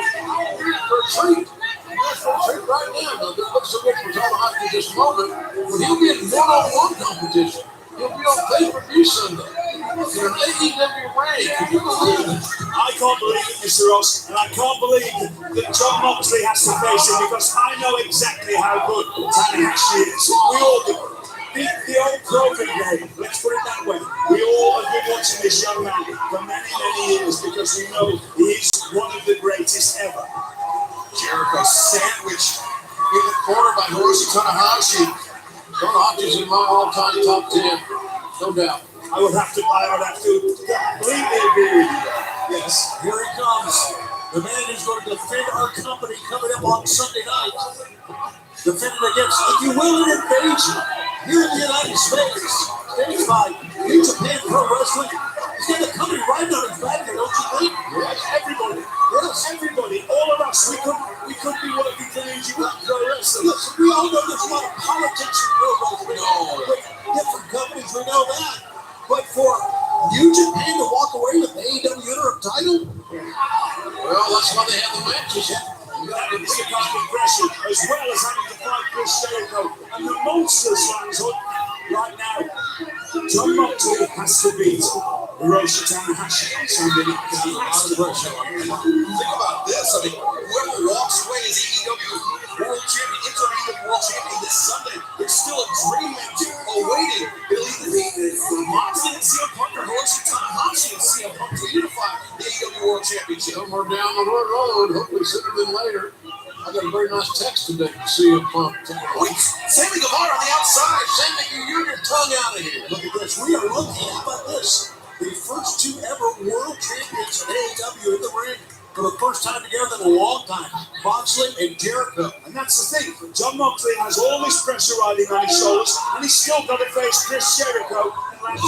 Here's for a treat. Here's for a treat right now. Now, this looks so good for Tanahashi at this moment, but he'll be in one-on-one competition. He'll be on pay-per-view Sunday. In an AEW ring. Can you believe it? I can't believe it, Mr. Ross, and I can't believe that Jon Moxley has to face him because I know exactly how good Tanahashi is. We all do. The old Krogan game, let's put it that way. We all have been watching this young man for many, many years because we know he is one of the greatest ever. Jericho sandwiched in the corner by Hiroshi Tanahashi. Tanahashi's in my all-time top 10. No doubt. I would have to completely agree with you. Yes, here he comes. The man who's going to defend our company coming up on Sunday night. Defending against, if you will, an invasion here in the United States. Staged by New Japan Pro Wrestling. He's got the company right on his back there, don't you think? Yes, everybody. Yes, everybody. All of us. We could be working for New Japan Pro Wrestling. Listen, we all know there's a lot of politics in pro wrestling. With different companies, we know that. But for New Japan to walk away with the AEW interim title? Well, that's why they have the matches. That would be a kind of pressure, as well as having to fight Chris Jericho and the monster slams right now. Jon Moxley has to beat Hiroshi Tanahashi on Sunday night. That's a lot of pressure. Think about this. I mean, whoever walks away as AEW World Champion, interim AEW World Champion this Sunday, there's still a dream match awaiting. It'll either be Moxley and CM Punk or Hiroshi Tanahashi and CM Punk to unify the AEW World Championship. Somewhere down the road, hopefully sooner than later. I got a very nice text today from CM Punk. Wait, Sammy Guevara on the outside. Sammy, you your tongue out of here. Look at this. We are looking. How about this? The first 2 ever world champions of AEW in the ring for the first time together in a long time. Moxley and Jericho. And that's the thing. Jon Moxley has all this pressure riding on his shoulders, and he's still got to face Chris Jericho. And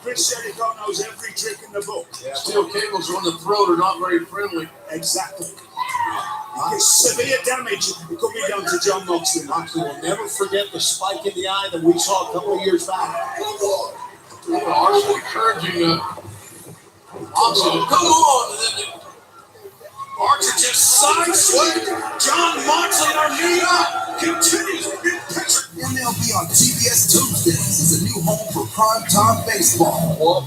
Chris Jericho knows every trick in the book. Yeah, steel cables on the throat are not very friendly. Exactly. Severe damage could be done to Jon Moxley. Moxley will never forget the spike in the eye that we saw a couple of years back. Archer encouraging Moxley to come on. And then Archer just sideswiped Jon Moxley. Armenia continues the big picture. MLB on TBS Tuesdays is a new home for primetime baseball.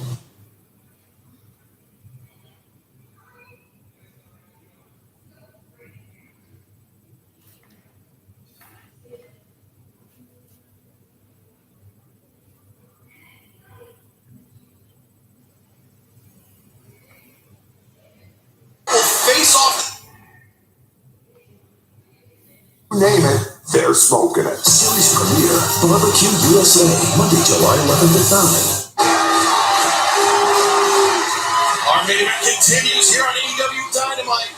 Name it, they're smoking it. Series premiere, Barbecue USA, Monday, July 11th at 9. Our main event continues here on AEW Dynamite.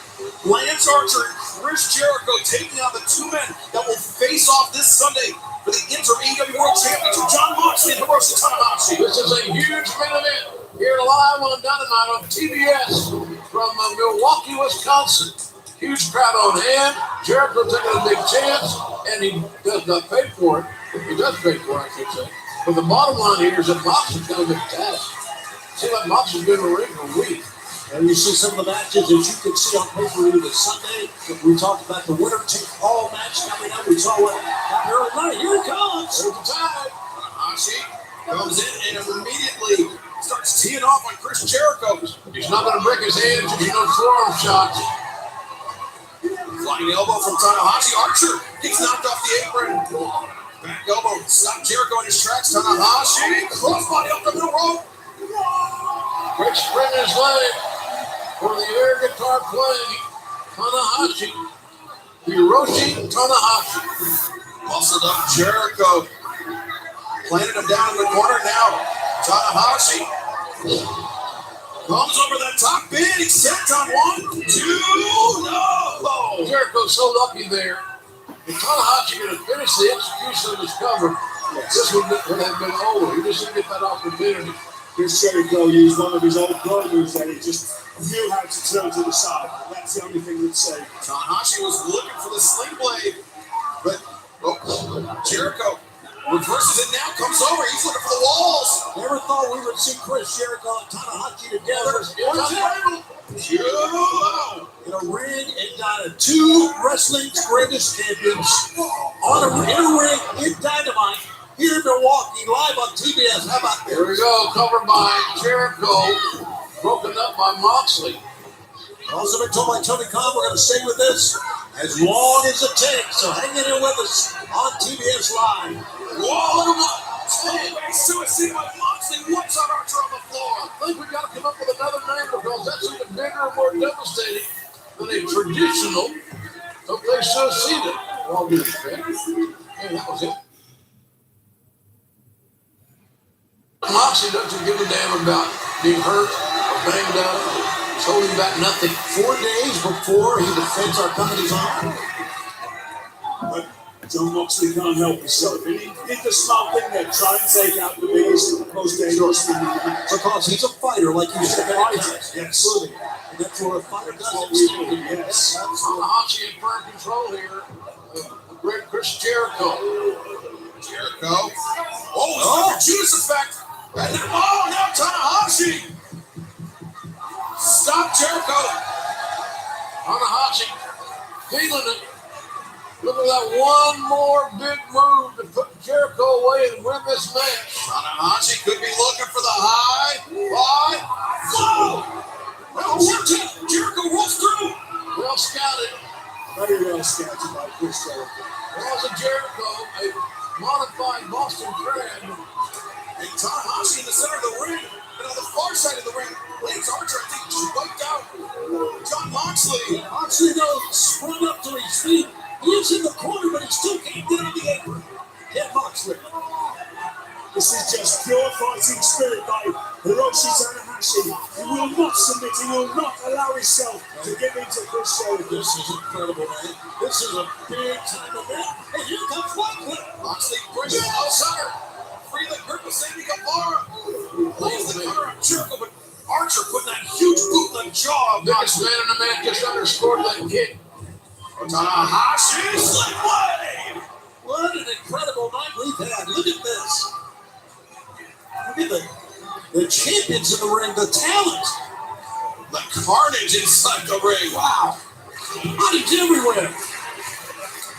Lance Archer and Chris Jericho taking on the two men that will face off this Sunday for the interim AEW World Championship, Jon Moxley and Hiroshi Tanahashi. This is a huge main event here live on Dynamite on TBS from Milwaukee, Wisconsin. Huge crowd on hand. Jericho taking a big chance, and he does not pay for it. He does pay for it, I should say. But the bottom line here is that Moxley's kind of been tasked. Seems like Moxley's been in the ring for a week. And you see some of the matches that you can see on pay-per-view this Sunday. We talked about the winner-take-all match coming up. We saw what happened earlier tonight. Here it comes. There's the time. Tanahashi comes in and immediately starts teeing off on Chris Jericho. He's not going to break his hands if he knows forearm shots. Flying elbow from Tanahashi. Archer gets knocked off the apron. Back elbow. Stop Jericho in his tracks. Tanahashi. Crossbody up the middle rope. Quick spring his leg for the air guitar playing Tanahashi. Hiroshi Tanahashi. Muscled up Jericho. Planted him down in the corner now. Tanahashi comes over the top bid. He's set on 1, 2, no! Jericho's so lucky there. If Tanahashi could have finished the execution of his cover, this would have been over. He just didn't get that opportunity. Chris Jericho used one of his old pro moves that he just knew how to turn to the side. That's the only thing that's safe. Tanahashi was looking for the sling blade, but Jericho reverses it now, comes over. He's looking for the walls. Never thought we would see Chris Jericho and Tanahashi together. In a ring and down two wrestling's greatest champions in a ring in Dynamite here in Milwaukee, live on TBS. How about that? Here we go, covered by Jericho, broken up by Moxley. Also been told by Tony Khan we're going to stay with this as long as it takes. So hang in there with us on TBS Live. Whoa, suicide by Moxley. What's on Archer on the floor? I think we got to come up with another name because that's even bigger and more devastating than a traditional. Don't they suicide? All due respect. Yeah, that was it. Moxley doesn't give a damn about being hurt or banged up. He's holding back nothing. 4 days before he defends our company's honor. But Jon Moxley can't help himself. He did the smart thing there, try and take out the biggest, most dangerous thing because he's a fighter, like you said. Yes, absolutely. And that's what a fighter does. Yes. Tanahashi in firm control here. The great Chris Jericho. Jericho. Oh, Judas effect. And then, now Tanahashi. Stop Jericho. Tanahashi feeling it. Look at that one more big move to put Jericho away and win this match. Tanahashi could be looking for the high. Jericho rolls through. Well scouted. Very well scouted by Chris Jericho. There was a Jericho, a modified Boston Crab. And Tanahashi in the center of the ring. And on the far side of the ring, Lance Archer, I think, just wiped out Jon Moxley. Moxley, though, sprung up to his feet. He is in the corner, but he still can't get on the apron. Get Moxley. This is just pure fighting spirit by Hiroshi Tanahashi. He will not submit. He will not allow himself to get into Chris Jericho. This is incredible, man. This is a big-time event. And here comes Moxley. Moxley pushes outside. Free the grip of Sammy Guevara. Lays the cover on Jericho, but Archer putting that huge bootleg jaw. Biggest man in the match just underscored that kick. Tanahashi sling blade. What an incredible night we've had. Look at this. Look at the champions in the ring, the talent. The carnage inside the ring. Wow. Bodies everywhere.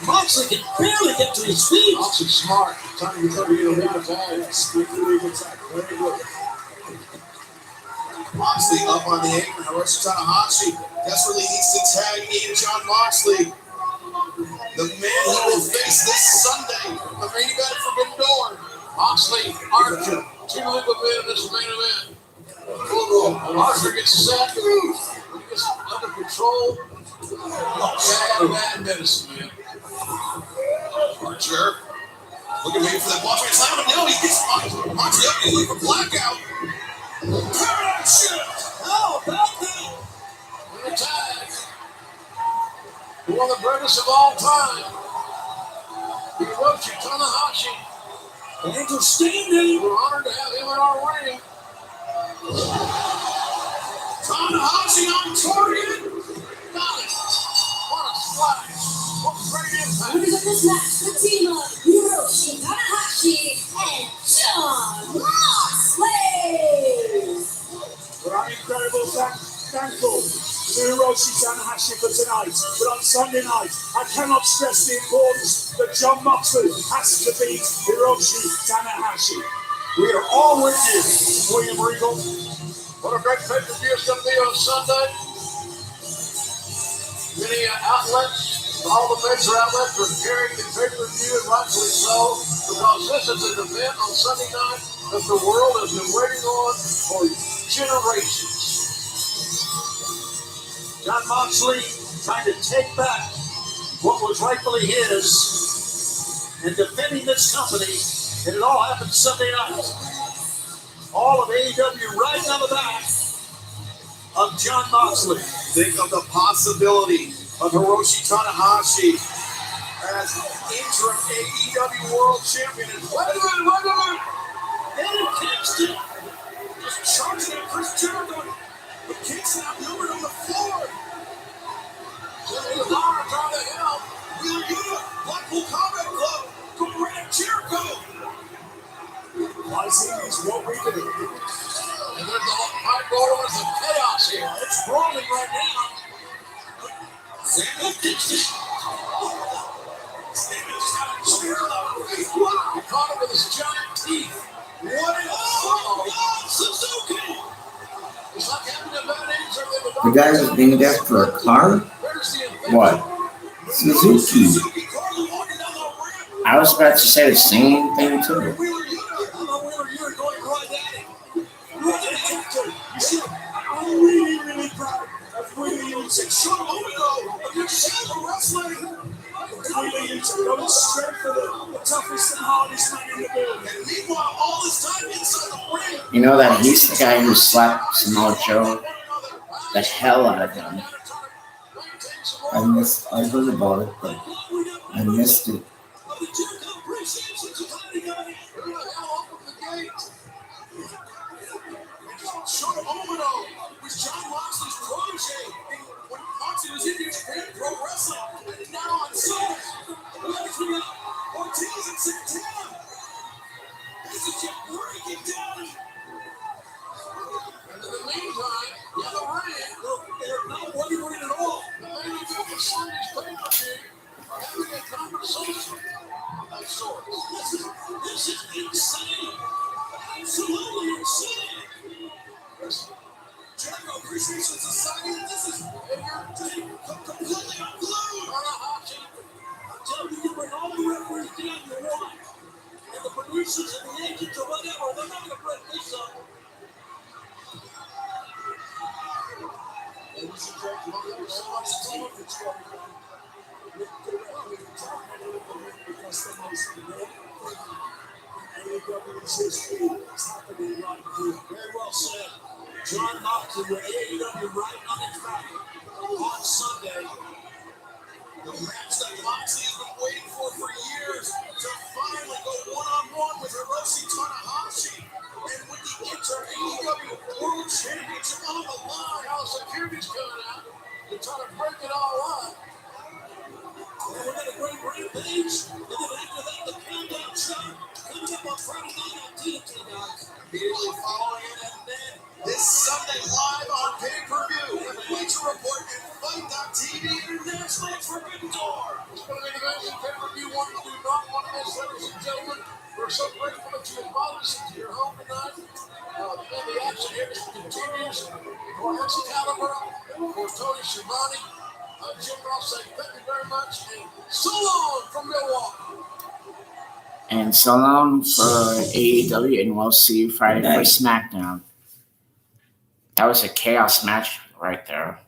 Moxley can barely get to his feet. Moxley's smart. Time to get a legal tag. Yes, legal tag. Very good. Moxley up on the apron. Hiroshi Tanahashi desperately needs to tag in Jon Moxley. The man he will face this Sunday. The main event Forbidden Door. Moxley, Archer, two legal men in this main event. And Archer gets set. He gets under control. Bad medicine, man. Archer. Looking maybe for that watch right slam, but no, he gets Moxley up and he's looking for blackout. Paradigm shift. How about that? An attack. One of the greatest of all time. Hiroshi Tanahashi. Angel standing. We're honored to have him in our ring. Tanahashi on Torian. Got it. What a splash. What great impact. Winners of this match, the team of Hiroshi Tanahashi and Jon Moxley. But I'm incredibly thankful to Hiroshi Tanahashi for tonight. But on Sunday night, I cannot stress the importance that Jon Moxley has to beat Hiroshi Tanahashi. We are all with you, William Regal. What a great pay-per-view it's going to be on Sunday. Many outlets, all the major outlets are carrying the pay-per-view, and rightfully so, because this is an event on Sunday night that the world has been waiting on for generations. Jon Moxley trying to take back what was rightfully his and defending this company, and it all happened Sunday night. All of AEW right on the back of Jon Moxley. Think of the possibility of Hiroshi Tanahashi as interim AEW World Champion. And Wait a minute. Eddie Kingston just charging at Chris Jericho. But Kingston outnumbered on the floor. Jimmy Lamar trying to help. Wheeler Yuta, Blackpool Combat Club, going right at Jericho. Lysias won't be there. And there's a high roller with some chaos here. It's brawling right now. Samuel Kingston. Samuel just got a chair though. Wow, he caught him with his giant teeth. What an Suzuki. It's like having a bad answer. The guy who's being deaf for a car? What? Suzuki. I was about to say the same thing too. Wheeler Yuta going right at him. Right after. You see, I'm really proud of Wheeler Yuta. Short moment ago, against Shadow Wrestling. Wheeler Yuta going straight for the toughest and hardest man in the building. And meanwhile, all this time inside the ring. You know that he's the guy who slapped Samoa Joe the hell out of him. I heard about it, but I missed it. Short a moment ago was Jon Moxley's protege when Moxley was in New Japan Pro Wrestling. And now on Sunday, we got Ortiz and Santana. This is just breaking down. And in the meantime, the other ring, they're not wondering at all. the main event of Sunday's pay-per-view are having a conversation of sorts. This is insane. Absolutely insane. Jericho Appreciation Society, this is completely unglued. Tanahashi. I'm telling you, you bring all the referees down you want. And the producers and the agents or whatever, they're not going to break this up. Ladies and gentlemen, there's so much talk that's going on. With the referee talking because the most AEW's history is happening right here. Very well said. Jon Moxley with AEW right on its back on Sunday. The match that Moxley has been waiting for years to finally go one-on-one with Hiroshi Tanahashi. And with the interim AEW World Championship on the line, Now security's coming out. They're trying to break it all up. And we got a great rampage. And then after that, the countdown show coming up on Friday night on TNT, guys. immediately following it, and then this Sunday live on pay-per-view with Bleacher Report and Fight.tv International Forbidden Door. It's going to be the amazing pay-per-view one you do not want to miss, ladies and gentlemen. We're so grateful that you invited us into your home tonight. And the action here continues. For Excalibur, for Tony Schiavone, I'm Jim Ross saying thank you very much, and so long from Milwaukee. And so long for AEW, and we'll see you Friday for SmackDown. That was a chaos match right there.